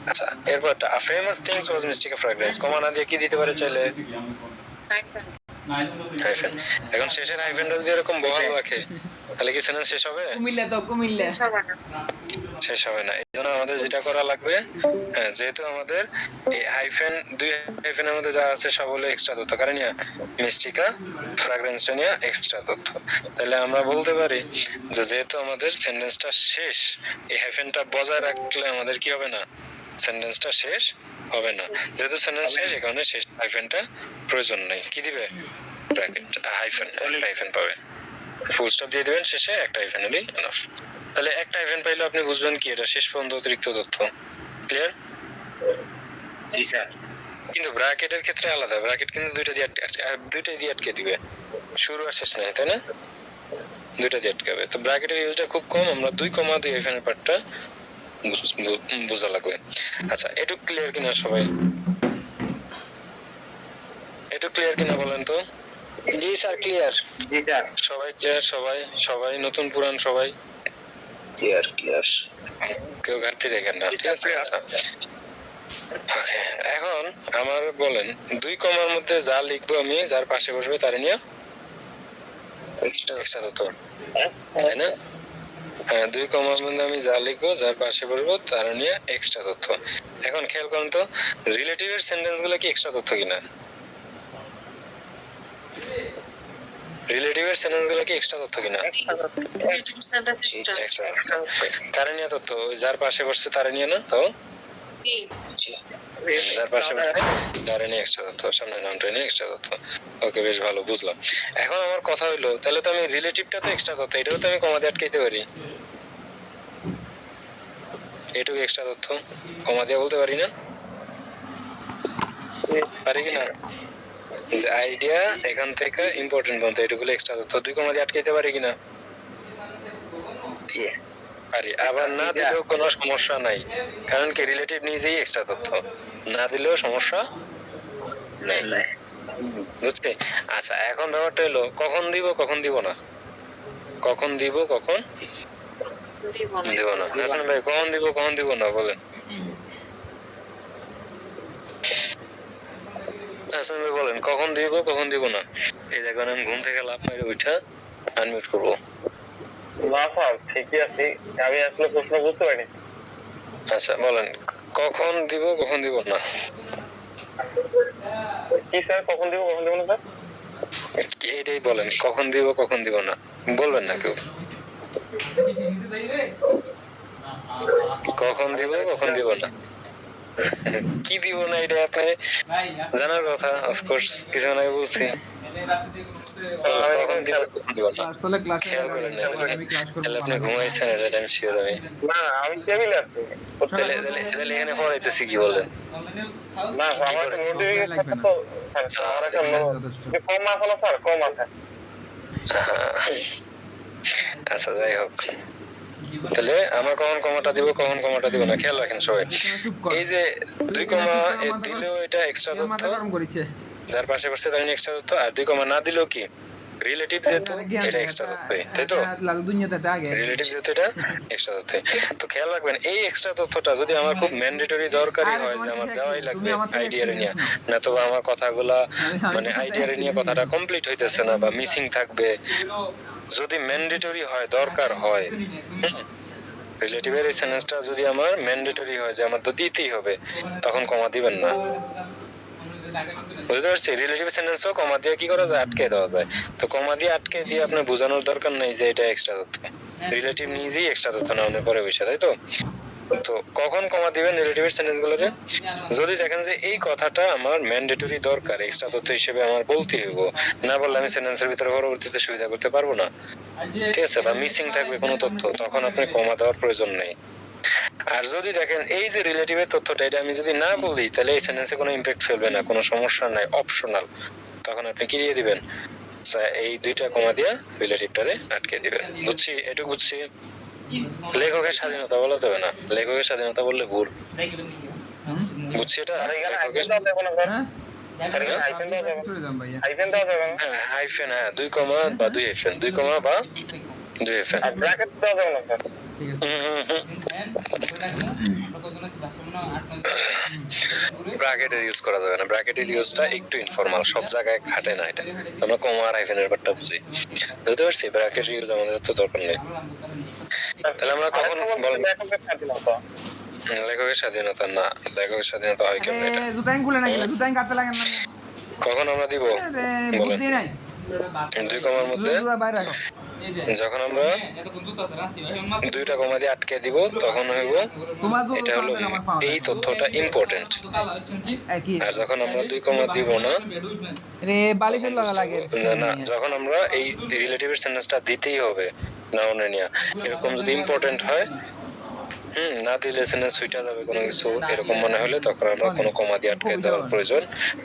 আচ্ছা, এরপর famous things ওয়াজ mystic fragrance, কমা না দিয়ে কি দিতে পারে চাইলে? হাইফেন। এখন শেষের হাইফেনটা যদি এরকম বহাল রাখে তাহলে কি সেন্টেন্স শেষ হবে? কুমিল্লা তো কুমিল্লা শেষ হবে না। এই জন্য আমাদের যেটা করা লাগবে, হ্যাঁ, যেহেতু আমাদের এই হাইফেন, দুই হাইফেনের মধ্যে যা আছে সব হলো এক্সট্রা তথ্য, কারণ মিস্টিকা ফ্র্যাগরেন্সটা নিয়ে এক্সট্রা তথ্য। তাহলে আমরা বলতে পারি যে যেহেতু আমাদের সেন্টেন্সটা শেষ, এই হাইফেনটা বজায় রাখলে আমাদের কি হবে না, সেন্টেন্সটা শেষ হবে না। যেহেতু সেন্টেন্স শেষ, এই কারণে শেষ হাইফেনটা প্রয়োজন নাই। কি দিবে? ব্র্যাকেট, হাইফেন, একটা হাইফেন পাবে। ফুল স্টপ দিয়ে দিবেন শেষে, একটা হাইফেন হলেই এনাফ। তাহলে একটা হাইফেন পাইলে আপনি বুঝবেন কি এটা শেষ পর্যন্ত অতিরিক্ত তথ্য। ক্লিয়ার? জি স্যার। কিন্তু ব্র্যাকেটের ক্ষেত্রে আলাদা, ব্র্যাকেট কিন্তু দুইটাই দিয়ে আটকে দিবে, শুরু আর শেষ নাই, তাই না? দুইটা দিয়ে আটকাবে। তো ব্র্যাকেটের ইউজটা খুব কম, আমরা 2,2 হাইফেনের পার্টটা বোঝা লাগবে। আচ্ছা, এটুক ক্লিয়ার কিনা সবাই? এটুক ক্লিয়ার কিনা বলেন তো? জি স্যার, ক্লিয়ার। জি স্যার। সবাই ক্লিয়ার? সবাই নতুন পুরান সবাই ক্লিয়ার ক্লিয়ার। কেউ ঘাটতি রেখেন না, ঠিক আছে? আচ্ছা, ওকে। এখন আমার বলেন, 2 কমার মধ্যে যা লিখবো আমি, যার পাশে বসবে তার নিয়ে এক্সট্রা তথ্য, তাই না? হ্যাঁ, 2 কমার মধ্যে আমি যা লিখবো, যার পাশে বসবো তার নিয়ে এক্সট্রা তথ্য। এখন খেয়াল করুন তো, রিলেটিভের সেন্টেন্স গুলো কি এক্সট্রা তথ্য কিনা? রিলেটিভের সেন্টেন্স গুলো কি এক্সট্রা তথ্য কিনা? কারে নিয়ে তথ্য? ওই যার পাশে বসছে তারে নিয়ে না? তো যার পাশে বসছে তারে নিয়ে এক্সট্রা তথ্য, সামনে নামটা নিয়ে এক্সট্রা তথ্য। ওকে, বেশ ভালো, বুঝলাম। এখন আমার কথা হইলো, তাহলে তো আমি রিলেটিভটা তো এক্সট্রা তথ্য, এটাও তো আমি কমা দিয়ে আটকাইতে পারি। এটুকু এক্সট্রা তথ্য কমা দিয়ে বলতে পারি না? পারি কিনা? যে আইডিয়া এখান থেকে ইম্পর্টেন্ট পর্যন্ত এটুকুলো এক্সট্রা তথ্য 2 কমা দিয়ে আটকাইতে পারি কিনা? জি পারি। আবার না দিলেও কোনো সমস্যা নাই, কারণ কি রিলেটিভ নিজেই এক্সট্রা তথ্য, না দিলেও সমস্যা নেই। বুঝছি? আচ্ছা, এখন ব্যাপারটা হলো কখন দিব কখন দিব না, কখন দিব কখন দিব না। হাসান ভাই, কখন দিব কখন দিব না বলেন। হাসান ভাই বলেন, কখন দিব কখন দিব না। এই দেখুন, আমি ঘুম থেকে লাফ মেরে উঠা আনমিউট করবো। না স্যার, ঠিকই আছি, আমি আসলে প্রশ্ন বুঝতে পারিনি। আচ্ছা বলেন, কখন দিব কখন দিব না। কি স্যার, কখন দিব কখন দিব না স্যার? এটাই বলেন, কখন দিব কখন দিব না, বলবেন না কেউ। কখন দিব কখন দিব না, কি দিব না এটা আপনি জানার কথা। অফকোর্স কিছুক্ষণ আগে বলছি কখন দিব কখন দিব না। আসলে ক্লাসে খেয়াল করেন না, আমি ক্লাস করব। তাহলে আপনি ঘুমাইছেন, এটা আমি শিওর। আমি না, আমি টেবিলে আছি। তাহলে এখানে পড়াইতেছি কি বলেন? না, আমার একটা নোটিফিকেশন তো স্যার, আমার একটা কম আছে না স্যার, কম আছে। আচ্ছা, যাই হোক, তাহলে আমরা কখন কমাটা দিব কখন কমাটা দিব না খেয়াল রাখেন সবাই। এই যে 2 কমা দিলেও এটা এক্সট্রা তথ্য, যার পাশে বসছে তার এক্সট্রা তথ্য, আর 2 কমা না দিলেও কি রিলেটিভ, যেহেতু এটা এক্সট্রা তথ্য, তাই তো? রিলেটিভ যেহেতু এটা এক্সট্রা তথ্য। তো খেয়াল রাখবেন, এই এক্সট্রা তথ্যটা যদি আমার খুব ম্যান্ডেটরি দরকারি হয়, যে আমার দেওয়াই লাগবে আইডিয়ারে নিয়ে, না তো আমার কথাগুলা মানে আইডিয়ারে নিয়ে কথাটা কমপ্লিট হইতেছে না বা মিসিং থাকবে, যদি ম্যান্ডেটরি হয়, দরকার হয়, রিলেটিভের এই সেন্টেন্সটা যদি আমার ম্যান্ডেটরি হয় যে আমার তো দিতেই হবে, তখন কমা দিবেন না। বুঝতে পারছি? রিলেটিভ সেন্টেন্সও কমা দিয়ে কি করা যায়, আটকে দেওয়া যায়। তো কমা দিয়ে আটকে দিয়ে আপনার বোঝানোর দরকার নেই যে এটা এক্সট্রা তথ্য, রিলেটিভ নিজেই এক্সট্রা তথ্য না অন্য পরে বসে, তাই তো? তো কখন কমা দিবেন রিলেটিভের সেন্টেন্স গুলোরে? যদি দেখেন যে এই কথাটা আমার ম্যান্ডেটরি দরকার, এক্সট্রা তথ্য হিসেবে আমার বলতে হইব, না বললে আমি সেন্টেন্সের ভিতরে পরবর্তীতে সুবিধা করতে পারবো না, ঠিক আছে? বা মিসিং থাকবে কোনো তথ্য, তখন আপনি কমা দেওয়ার প্রয়োজন নেই। আর যদি দেখেন এই যে রিলেটিভের তথ্যটা, এটা আমি যদি না বলি, তাহলে এই সেন্টেন্সে কোনো ইমপ্যাক্ট ফেলবে না, কোনো সমস্যা নাই, অপশনাল, তখন আপনি কি দিয়ে দিবেন, এই 2টা কমা দিয়ে রিলেটিভটারে আটকে দিবেন। বুঝছি? এটুকু বুঝছি। লেখকের স্বাধীনতা বলা যাবে না, লেখকের স্বাধীনতা বললে ভুল। বুঝছি এটা? হাইফেন, হ্যাঁ, 2 কমা বা 2 হাইফেন, 2 কমা বা 2 হাইফেন। ব্র্যাকেট দেওয়া যাবে না স্যার? ঠিক আছে। ব্র্যাকেটের ইউজ করা যাবে না, ব্র্যাকেটের ইউজটা একটু ইনফর্মাল, সব জায়গায় খাটে না এটা। আমরা কমা আর হাইফেনের ব্যাপারটা বুঝি, বুঝতে পারছি? ব্র্যাকেটের ইউজ আমাদের তো দরকার নেই। তাহলে আমরা কখন বলেন লেখকের স্বাধীনতা? না, লেখকের স্বাধীনতা হয় কেমন এটা? জুতাইন খুলে না গেলা জুতাইন কাটতে লাগে না কখন আমরা দিব বলেন? বুদ্ধি নাই 2 কমার মধ্যে জুতা বাইরে রাখো যখন আমরা 2টা কমা দিয়ে আটকে দিব তখন হইব তোমার এটা হলো এই তথ্যটা ইম্পর্টেন্ট। কি আর যখন আমরা 2 কমা দিব না, রে বালিশের লাগা লাগে না যখন আমরা এই রিলেটিভের সেন্টেন্সটা দিতেই হবে নাউনে নিয়া, এরকম যদি ইম্পর্টেন্ট হয় না দিলে সেন্টেন্স সুইটা যাবে কোনো কিছু এরকম মনে হলে তখন আমরা কোনো কমা দিয়ে আটকে দেওয়ার প্রয়োজন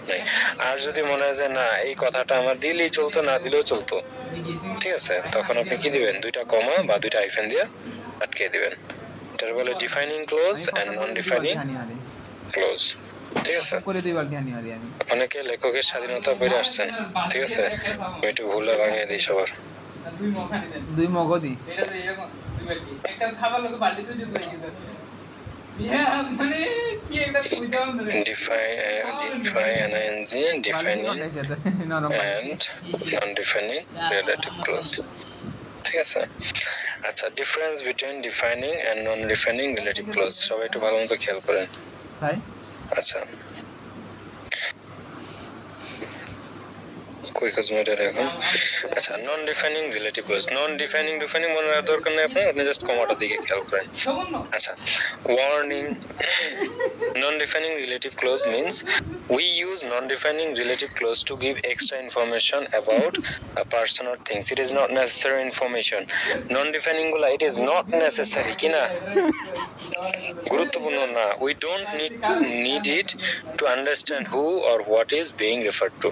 নেই। আর যদি মনে হয় যে না এই কথাটা আমার দিলেই চলতো, না দিলেও চলতো, ঠিক আছে, তখন আপনি কি দিবেন? 2টা কমা বা 2টা হাইফেন দিয়ে আটকে দিবেন। এটার বলে defining clause and non defining clause, ঠিক আছে? করে দুই বালতি হানি মারি আমি অনেকে লেখকের স্বাধীনতা পড়ে আসছেন, ঠিক আছে, আমি একটু ভুলে ভাঙিয়ে দিই সবার। দুই মগদি এটা তো এরকম দুই বালতি একটা সাবান লোক বালতি তো যেতে লাগে ইয়া মানে কি একটা কইতে হবে defining and non-defining relative clause, ঠিক আছে? আচ্ছা, difference between defining and non defining relative clause সবাই একটু ভালো মতো খেয়াল করেন। তাই আচ্ছা, কই কসমেটার এখন? আচ্ছা, নন ডিফাইনিং রিলেটিভ ক্লোজ, নন ডিফাইনিং ডিফাইনিং মনে রাখার দরকার নেই আপনার, আপনি জাস্ট কমাটার দিকে খেয়াল করেন। আচ্ছা, warning. Non-defining relative clause means we use non-defining relative clause to give extra information about a person or things. It is not necessary information. Non-defining গুলা it is not necessary কিনা গুরুত্বপূর্ণ না, we don't need it to understand who or what is being referred to.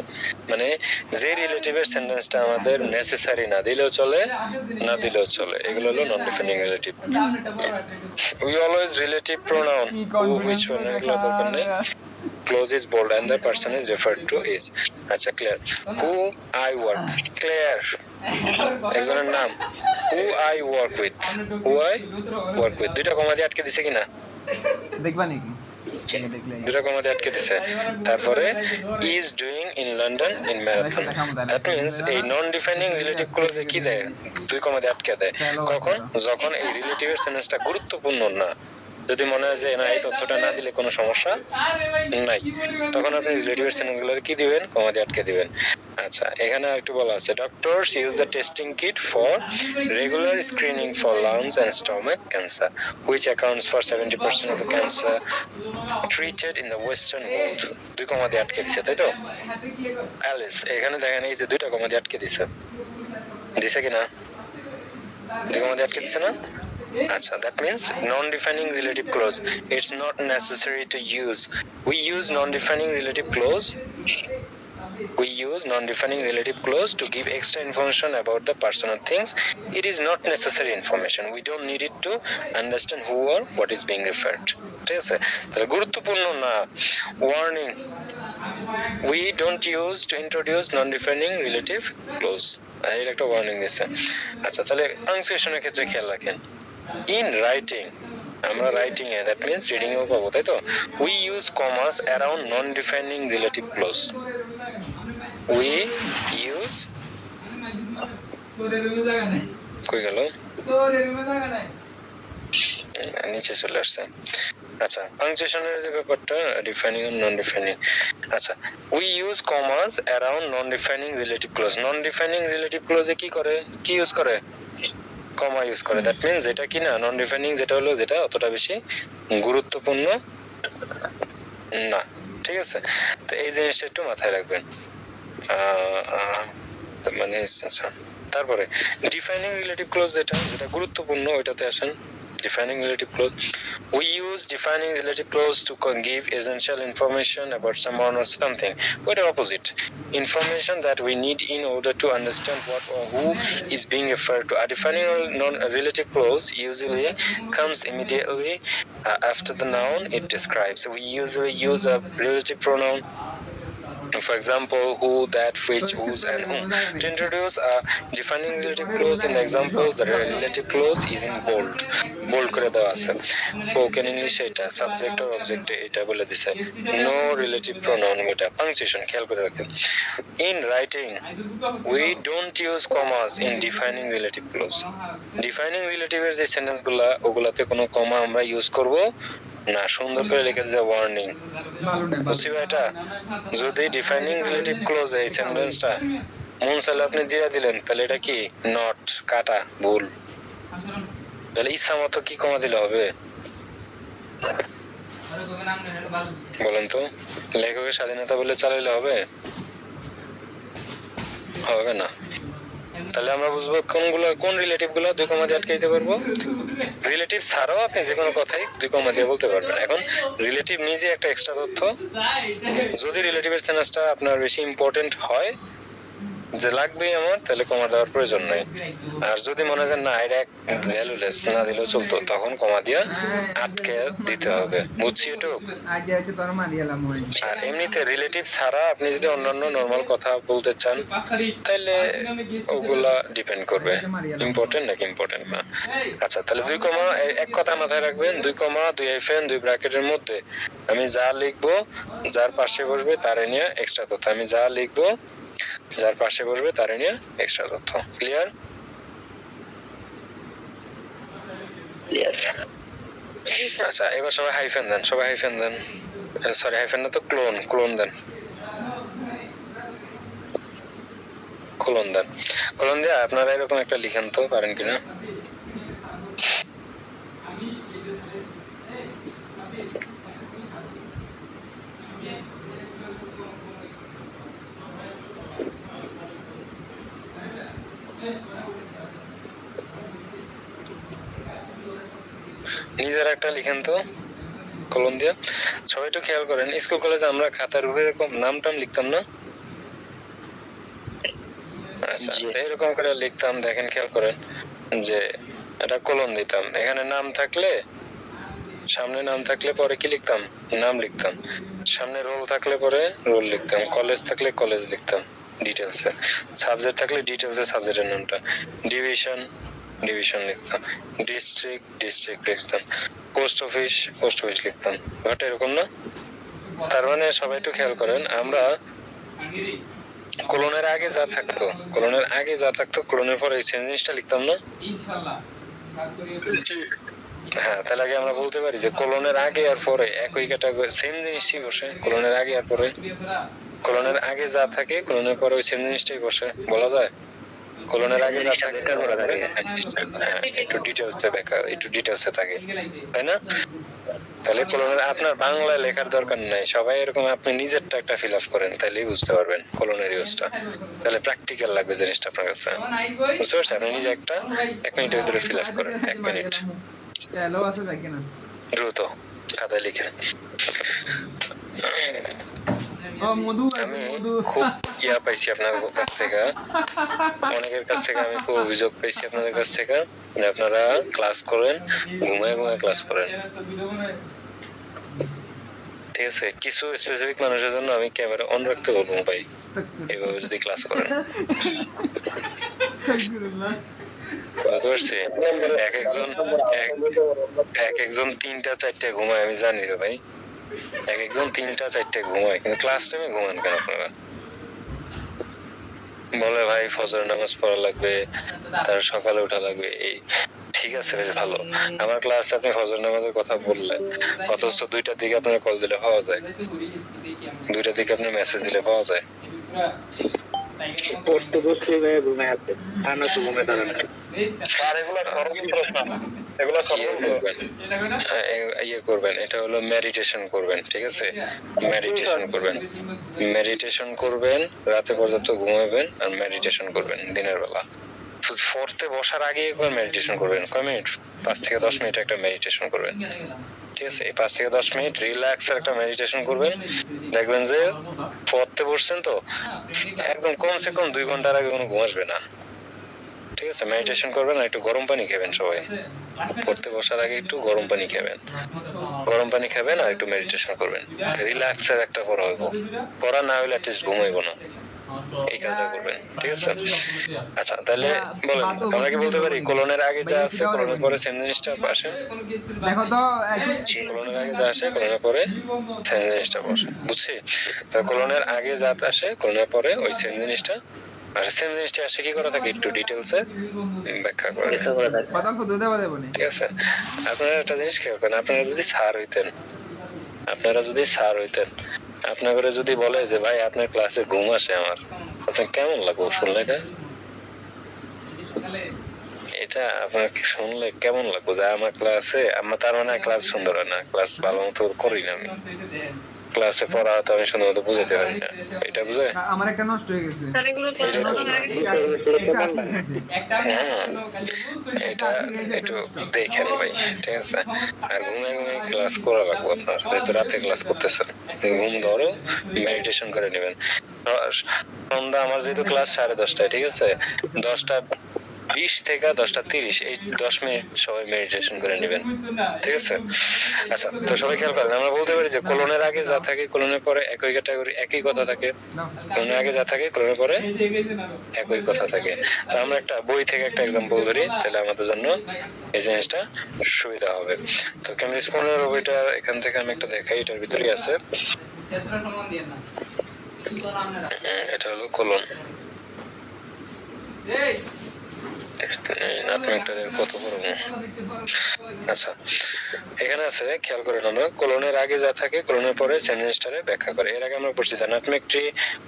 মানে যে রিলেটিভের সেন্টেন্সটা আমাদের necessary না দিলেও চলে, না দিলেও চলে, এগুলো হলো non-defining relative. We always relative pronoun who, which one, এগুলো দরকার নেই। Clause is bold and the person is referred to is. আচ্ছা, clear? Who I work, clear? একজনের নাম who I work with, who I work with, 2টা কমা দিয়ে আটকে দিছে কিনা? দেখবা নাকি? দেখলে 2টা কমা দিয়ে আটকে দিছে। তারপরে is doing in London in marathon. That means এই নন ডিফাইনিং রিলেটিভ ক্লোজে কি দেয়? 2 কমা দিয়ে আটকে দেয়। কখন? যখন এই রিলেটিভের সেন্টেন্সটা গুরুত্বপূর্ণ না, যদি মনে হয় যে না এই তথ্যটা না দিলে কোনো সমস্যা নাই, তখন আপনি রিলেটিভের সেন্টেন্সগুলো কি দিবেন? কমা দিয়ে আটকে দিবেন। আচ্ছা, এখানে একটু বলা আছে doctors use the testing kit for regular screening for lungs and stomach cancer which accounts for 70% of the cancer treated in the western world. 2 কমা দিয়ে আটকে দিছে, তাই তো? অ্যালিস, এখানে দেখেন এই যে 2টা কমা দিয়ে আটকে দিছে, দিছে কিনা? 2 কমা দিয়ে আটকে দিছে না? Acha, that means non-defining relative clause. It's not necessary to use. We use non-defining relative clause. We use non-defining relative clause to give extra information about the person or things. It is not necessary information. We don't need it to understand who or what is being referred. ঠিক আছে? তাহলে গুরুত্বপূর্ণ না। Warning. We don't use to introduce non-defining relative clause. এর একটা warning দিছে। আচ্ছা, তাহলে পাংচুয়েশনের ক্ষেত্রে খেয়াল রাখেন। In writing, আমরা writing A, that means reading এও পাবো, তাই তো? We use commas around non-defining relative clause. We use কই গেল? নিচে চলে আসছে। আচ্ছা, পাংচুয়েশনের যে ব্যাপারটা ডিফাইনিং আর নন ডিফাইনিং। আচ্ছা, we use commas around non-defining relative clause. Non-defining relative clause এ কি করে? কি ইউজ করে? কমা ইউজ করে। দ্যাট মিন্স এটা কি না, নন ডিফাইনিং যেটা হলো যেটা অতটা বেশি গুরুত্বপূর্ণ না, ঠিক আছে? তো এই জিনিসটা একটু মাথায় রাখবেন। মানে আচ্ছা, তারপরে ডিফাইনিং রিলেটিভ ক্লোজ যেটা যেটা গুরুত্বপূর্ণ ওইটাতে আসেন। Defining relative clause. We use defining relative clause to give essential information about someone or something. But opposite, information that we need in order to understand what or who is being referred to. A defining non-relative clause usually comes immediately after the noun it describes. We usually use a relative pronoun For example, who, that, which, whose, and whom. To introduce a defining relative clause in the example, the relative clause is in bold. Bold করে দেওয়া আছে। Spoken English এটা subject or object এটা বলে দিছে। No relative pronoun এটা punctuation খেয়াল করে রাখবেন। In writing, we don't use commas in defining relative clause. Defining relative এর যে সেন্টেন্স গুলা ওগুলাতে কোনো কমা আমরা ইউজ করব না, সুন্দর করে লিখে দিতে ওয়ার্নিং। বুঝছি এটা? যদি ডিফাইনিং রিলেটিভ ক্লোজ এই সেন্টেন্সটা মন চাইলে আপনি দিয়ে দিলেন তাহলে এটা কি নট কাটা ভুল, তাহলে ইচ্ছা মতো কি কমা দিলে হবে বলেন তো? লেখকের স্বাধীনতা বলে চালাইলে হবে? হবে না। তাহলে আমরা বুঝবো কোনগুলো কোন রিলেটিভ গুলো দুই কমা দিয়ে আটকে দিতে পারবো। রিলেটিভ ছাড়াও আপনি যে কোনো কথাই দুই কমা দিয়ে বলতে পারবেন। এখন রিলেটিভ নিজে একটা এক্সট্রা তথ্য, যদি রিলেটিভের সেন্টেন্সটা আপনার বেশি ইম্পর্টেন্ট হয় যে লাগবে আমার, তাহলে কমা দেওয়ার প্রয়োজন নাই। আর যদি মনে হয় না এটা ভ্যালুলেস না দিলেও চলতো, তখন কমা দিয়ে আটকে দিতে হবে। বুঝছি এটুকু? আর এমনিতে রিলেটিভ ছাড়া আপনি যদি অন্যান্য নরমাল কথা বলতে চান তাহলে ওগুলা ডিপেন্ড করবে ইম্পর্টেন্ট নাকি ইম্পর্টেন্ট না। আচ্ছা, তাহলে দুই কমা এক কথা মাথায় রাখবেন, দুই কমা দুই হাইফেন দুই ব্র্যাকেটের মধ্যে আমি যা লিখবো যার পাশে বসবে তারে নিয়ে এক্সট্রা তথ্য, আমি যা লিখবো যার পাশে বসবে তারে নিয়ে এক্সট্রা তথ্য। ক্লিয়ার? আচ্ছা, এবার সবাই হাইফেন দেন, সবাই হাইফেন দেন। সরি, হাইফেন না তো ক্লোন, ক্লোন দেন, ক্লোন দেন। ক্লোন দিয়ে আপনারা এরকম একটা লিখেন তো, পারেন কিনা? নিজের একটা লিখেন তো কলম দিয়ে। সবাই একটু খেয়াল করেন, স্কুল কলেজে আমরা খাতার উপরে এরকম নাম টাম লিখতাম না? আচ্ছা, এরকম করে লিখতাম, দেখেন খেয়াল করেন যে এটা কলম দিতাম, এখানে নাম থাকলে সামনে নাম থাকলে পরে কি লিখতাম? নাম লিখতাম। সামনে রোল থাকলে পরে রোল লিখতাম, কলেজ থাকলে কলেজ লিখতাম ডিটেলসে, সাবজেক্ট থাকলে ডিটেলসে সাবজেক্টের নামটা, ডিভিশন ডিভিশন লিখতাম, ডিস্ট্রিক্ট ডিস্ট্রিক্ট লিখতাম, পোস্ট অফিস পোস্ট অফিস লিখতাম। ব্যাপারটা এরকম না? তার মানে সবাই একটু খেয়াল করেন, আমরা কোলনের আগে যা থাকতো, কোলনের আগে যা থাকতো কোলনের পরে সেম জিনিসটা লিখতাম না? হ্যাঁ, তাহলে আগে আমরা বলতে পারি যে কোলনের আগে আর পরে একই ক্যাটাগরি সেম জিনিসই বসে, কোলনের আগে আর পরে। কোলনের আগে যা থাকে কোলনের পরে ওই সেম জিনিসটাই বসে, বলা যায়? কোলনের আগে যা থাকে একটু ডিটেইলসে ব্যাখ্যা, একটু ডিটেইলসে থাকে, তাই না? তাহলে কোলনের আপনার বাংলায় লেখার দরকার নাই, সবাই এরকম আপনি নিজেরটা একটা ফিল আপ করেন, তাইলেই বুঝতে পারবেন কোলনের ইউজটা। তাহলে প্র্যাকটিক্যাল লাগবে জিনিসটা আপনার কাছে, বুঝতে পারছেন? আপনি নিজে একটা 1 মিনিটের ভিতরে ফিল আপ করেন, 1 মিনিট দ্রুত খাতায় লিখে। আমি খুব ইয়া পাইছি আপনাদের কাছ থেকে, অনেকের কাছ থেকে আমি খুব অভিযোগ পেয়েছি আপনাদের কাছ থেকে, আপনারা ক্লাস করেন, ঘুমায় ঘুমায় ক্লাস করেন, ঠিক আছে? কিছু স্পেসিফিক মানুষের জন্য আমি ক্যামেরা অন রাখতে বলবো ভাই, এইভাবে যদি ক্লাস করেন। বুঝতে পারছি? এক একজন 3টা 4টা ঘুমায়, আমি জানি রে ভাই, এক একজন 3টা 4টা ঘুমায়, কিন্তু ক্লাস টাইমে ঘুমান কেন আপনারা? বলে ভাই ফজর নামাজ পড়া লাগবে, তার সকালে ওঠা লাগবে, এই ঠিক আছে, বেশ ভালো। আমার ক্লাসে আপনি ফজর নামাজের কথা বললেন, অথচ 2টার দিকে আপনার কল দিলে পাওয়া যায়, 2টার দিকে আপনি মেসেজ দিলে পাওয়া যায়। পড়তে বসে ঘুমে আছে, আনা তো ঘুমে দাঁড়ান। আর এগুলা ইয়ে করবেন, এটা হলো মেডিটেশন করবেন, ঠিক আছে? মেডিটেশন করবেন, মেডিটেশন করবেন, রাতে পর্যন্ত ঘুমাবেন আর মেডিটেশন করবেন দিনের বেলা। পড়তে বসার আগে একবার মেডিটেশন করবেন, কয় মিনিট? 5 থেকে 10 মিনিট একটা মেডিটেশন করবেন, ঠিক আছে? এই 5 থেকে 10 মিনিট রিল্যাক্স এর একটা মেডিটেশন করবেন, দেখবেন যে পড়তে বসছেন তো একদম কমসে কম 2 ঘন্টার আগে কোনো ঘুম আসবে না, ঠিক আছে মেডিটেশন করবেন আর একটু গরম পানি খাবেন সবাই পড়তে বসার আগে একটু গরম পানি খাবেন গরম পানি খাবেন আর একটু মেডিটেশন করবেন রিল্যাক্সের একটা পড়া হইব পড়া না হইলে অ্যাটলিস্ট ঘুমাইব না এই কাজটা করবেন ঠিক আছে আচ্ছা তাহলে বলেন আমরা কি বলতে পারি কোলনের আগে যা আছে কোলনের পরে সেম জিনিসটা আসে দেখো তো কোলনের আগে যা আসে কোলনের পরে সেম জিনিসটা বসে বুঝছি তো কোলনের আগে যা আসে কোলনের পরে ওই সেম জিনিসটা আর সেম জিনিসটা আসে কি করা থাকে একটু ডিটেইলসে ব্যাখ্যা করে বাদাম ফুটে দেব দেব নি ঠিক আছে আপনারা একটা জিনিস খেয়াল করেন আপনারা যদি স্যার হইতেন আপনাকে যদি বলে যে ভাই আপনার ক্লাসে ঘুম আসে আমার আপনার কেমন লাগবে শুনলে এটা আপনার শুনলে কেমন লাগবে যে আমার ক্লাসে আমার তার মানে ক্লাস সুন্দর হয় না ক্লাস ভালো মতো করি না আমি ক্লাসে পড়া তো আমি সুন্দর মতো বুঝাতে পারি না এটা বুঝে আমার একটা নষ্ট হয়ে গেছে এটা একটু দেখেন ভাই ঠিক আছে আর ঘুমিয়ে ক্লাস করা লাগবে আপনার যেহেতু রাতে ক্লাস করতেছেন ঘুম ধরো মেডিটেশন করে নেবেন সন্ধ্যা আমার যেহেতু ক্লাস 10:30 ঠিক আছে 10:20 থেকে 10:30 এই 10 মিনিট সবাই মেডিটেশন করে নেবেন ঠিক আছে আচ্ছা তো সবাই খেয়াল করেন আমরা বলতে পারি যে কোলনের আগে যা থাকে কোলনের পরে একই ক্যাটাগরি একই কথা থাকে কোলনের আগে যা থাকে কোলনের পরে একই কথা থাকে তো আমরা একটা বই থেকে একটা एग्जांपल ধরি তাহলে আমাদের জন্য এই জিনিসটা সুবিধা হবে তো কেমিস্ট্রি 15 বইটা এখান থেকে আমি একটা দেখাই এটার ভিতরেই আছে এটা হলো কোলন কত বড় আচ্ছা এখানে আছে খেয়াল করেন আমরা কোলনের আগে যা থাকে কোলনের পরে সেন্টেন্সটারে ব্যাখ্যা করে এর আগে আমরা পড়ছি the nutmeg tree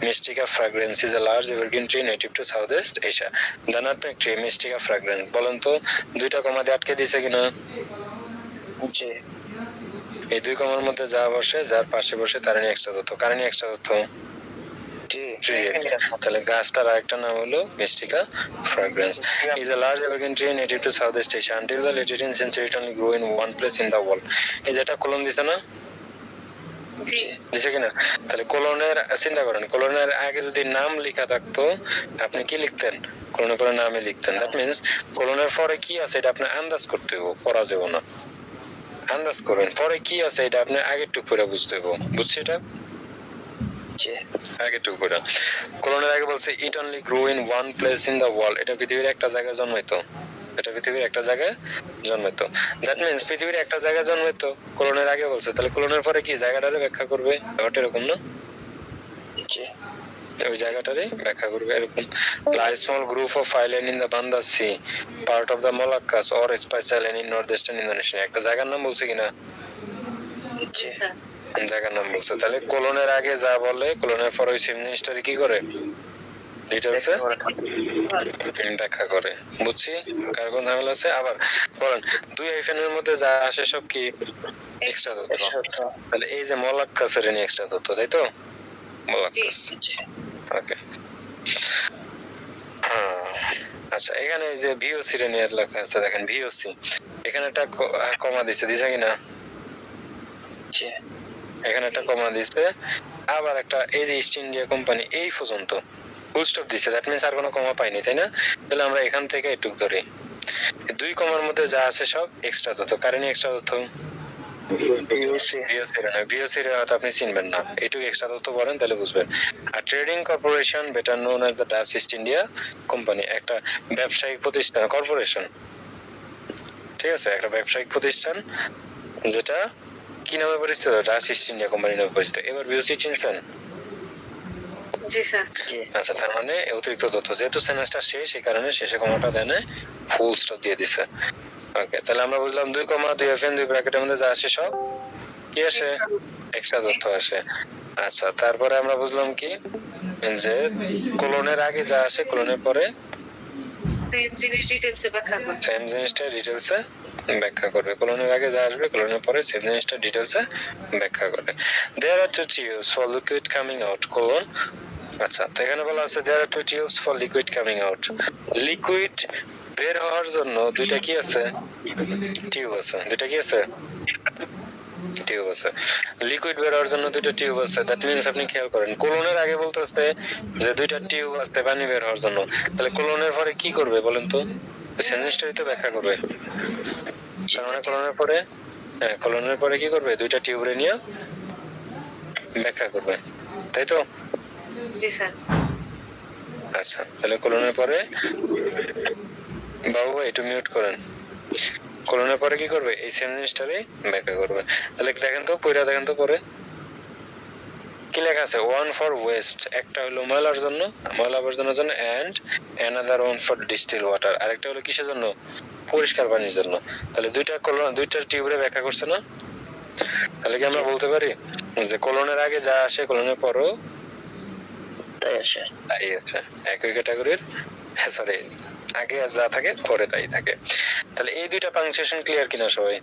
Myristica fragrans is a large evergreen tree native to South East Asia the nutmeg tree Myristica fragrans বলেন তো দুইটা কমা দিয়ে আটকে দিয়েছে কিনা জি এই দুই কমার মধ্যে যা বসে যার পাশে বসে তার নিয়ে এক্সট্রা তথ্য কারণ নিয়ে এক্সট্রা তথ্য তাহলে গাছটার আরেকটা নাম হলো মিস্টিকা fragrance is a large evergreen tree native to Southeast Asia until the late 18th century it only grew in one place in the world এই যেটা কলম দিছে না দিছে কিনা তাহলে কলনের চিন্তা করেন কলনের আগে যদি নাম লেখা থাকতো আপনি কি লিখতেন কলনের পরে নামই লিখতেন দ্যাট মিন্স কলনের পরে কি আছে এটা আপনি আন্দাজ করতে হবে পড়া যাবে না আন্দাজ করবেন পরে কি আছে এটা আপনি আগে একটু পড়ে বুঝতে হবে বুঝছি এটা আগে একটু পড়া কোলনের আগে বলছে ইট only grow in one place in the world এটা পৃথিবীর একটা জায়গায় জন্মাইতো দ্যাট মিন্স পৃথিবীর একটা জায়গায় জন্মাইতো কোলনের আগে বলছে তাহলে কোলনের পরে কি জায়গাটারে ব্যাখ্যা করবে ব্যাপারটা এরকম না ওই জায়গাটারে ব্যাখ্যা করবে এরকম lie small group of island in the Banda Sea part of the Moluccas or Spice Island in north eastern Indonesia একটা জায়গার নাম বলছে কিনা জায়গার নাম বলছে তাহলে কোলনের আগে যা বলে কোলনের পরে ওই সেম জিনিসটারে কি করে ডিটেইলসে ব্যাখ্যা করে বুঝছি কার কোন ঝামেলা আছে আবার বলেন দুই হাইফেনের মধ্যে যা আসে সব কি এক্সট্রা তথ্য তাহলে এই যে মলাক্কাসের নিয়ে এক্সট্রা তথ্য তাই তো মলাক্কাস ওকে আচ্ছা এখানে এই যে ভিওসি এর নিয়ে লেখা আছে দেখেন ভিওসি এখানে একটা কমা দিছে কিনা এখানে একটা কমা দিছে আবার একটা এই যে ইস্ট ইন্ডিয়া কোম্পানি এই পর্যন্ত ফুল স্টপ দিছে দ্যাট মিন্স আর কোনো কমা পাইনি তাই না তাহলে আমরা এখান থেকে একটু ধরি দুই কমার মধ্যে যা আছে সব এক্সট্রা তথ্য কারণে এক্সট্রা তথ্য বিওসি হয়তো আপনি চিনবেন না এইটুকু এক্সট্রা তথ্য বলেন তাহলে বুঝবেন আর trading corporation better known as the Dutch East India Company একটা ব্যবসায়িক প্রতিষ্ঠান কর্পোরেশন ঠিক আছে একটা ব্যবসায়িক প্রতিষ্ঠান যেটা কি নামে পরিচিত ডাচ ইস্ট ইন্ডিয়া কোম্পানি নামে পরিচিত এবার বিওসি চিনছেন জি স্যার আচ্ছা তার মানে অতিরিক্ত তথ্য যেহেতু সেন্টেন্সটা শেষ এই কারণে শেষে কমাটা দেয় না ফুল স্টপ দিয়ে দিছে ওকে তাহলে আমরা বুঝলাম 2 কমা 2 এফএন 2 ব্র্যাকেটের মধ্যে যা আসে সব কি আসে এক্সট্রা তথ্য আসে আচ্ছা তারপরে আমরা বুঝলাম কি যে কোলনের আগে যা আসে কোলনের পরে সেম জিনিস ডিটেইলসে ব্যাখ্যা করবে সেম জিনিসটা ডিটেইলসে ব্যাখ্যা করবে কোলনের আগে যা আসবে কোলনের পরে সেম জিনিসটা ডিটেইলসে ব্যাখ্যা করবে there are two tubes for liquid coming out colon আচ্ছা তো এখানে বলা আছে there are two tubes for liquid coming out liquid বের হওয়ার জন্য দুইটা কি আছে টিউব আছে দুইটা কি আছে টিউব আছে, লিকুইড বের হওয়ার জন্য দুইটা টিউব আছে। দ্যাট মিন্স আপনি খেয়াল করেন কোলনের আগে বলতেছে যে দুইটা টিউব আছে পানি বের হওয়ার জন্য, তাহলে কোলনের পরে কি করবে বলেন তো? সেন্টেন্সটাই তো ব্যাখ্যা করবে। তার মানে কোলনের পরে, হ্যাঁ কোলনের পরে কি করবে? দুইটা টিউব রে নিয়ে ব্যাখ্যা করবে, তাই তো? জি স্যার। আচ্ছা, তাহলে কোলনের পরে, বাবু ভাই একটু মিউট করেন। কোলনের পরে কি করবে? এই সেন্টেন্সটারে ব্যাখ্যা করবে। তাহলে দেখেন তো, পড়া দেখেন তো পরে কি লেখা আছে? ওয়ান ফর ওয়েস্ট, একটা হলো ময়লার জন্য, ময়লা আবর্জনার জন্য, and another one for distill water, আরেকটা হলো কিসের জন্য? পরিষ্কার পানির জন্য। তাহলে দুইটা কোলন, দুইটা টিউবরে ব্যাখ্যা করছে না? তাহলে কি আমরা বলতে পারি যে কোলনের আগে যা আসে কোলনের পরও তাই আসে। তাই আছে, একই ক্যাটাগরির, সরি আগে যা থাকে পরে তাই থাকে। তাহলে এই দুইটা পাংচুয়েশন ক্লিয়ার কিনা সবাই?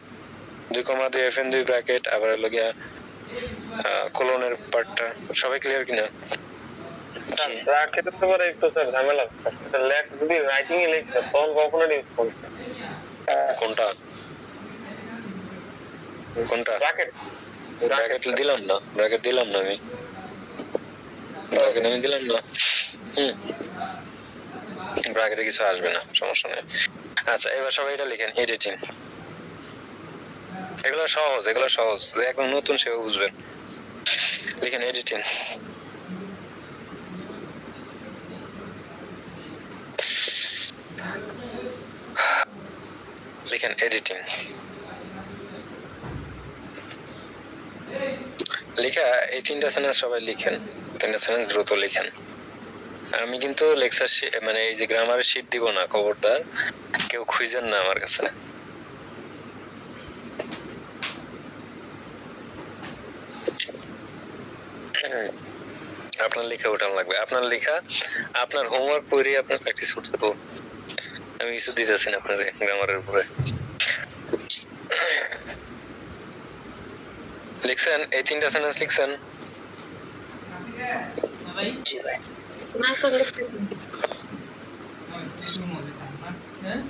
2,2 FN 2 ব্র্যাকেট, আবার হলো গিয়া কোলনের পার্টটা সবাই ক্লিয়ার কিনা? ব্র্যাকেট তো পরে একটু স্যার ঝামেলা। লেখ যদি রাইটিং এ লিখতে তখন কখনো ইউজ করতে কোনটা কোনটা? ব্র্যাকেট ব্র্যাকেট দিলাম না, ব্র্যাকেট দিলাম না আমি, ব্র্যাকেট আমি দিলাম না। ব্র্যাকেটে কিছু আসবে না, সমস্যা নেই। আচ্ছা, এবার সবাই এটা লিখেন, এডিটিং। এগুলো সহজ, এগুলো সহজ, যে এখন নতুন সেও বুঝবেন। লিখেন এডিটিং। লিখেন এডিটিং। লেখা এই তিনটা সেন্টেন্স সবাই লিখেন, তিনটা সেন্টেন্স দ্রুত লিখেন। আমি কিন্তু লেকচার মানে এই যে গ্রামারের শীট দিব না, খবরদার কেউ খুঁজেন না আমার কাছে। আপনার লেখা ওঠান লাগবে, আপনার লেখা, আপনার হোমওয়ার্ক করে আপনার প্র্যাকটিস করতে হবে। আমি কিছু দিতেছি না আপনার গ্রামারের উপরে। লিখছেন এই তিনটা সেন্টেন্স লিখছেন? ভাই জি ভাই। না স্যার লিখতেছি। হ্যাঁ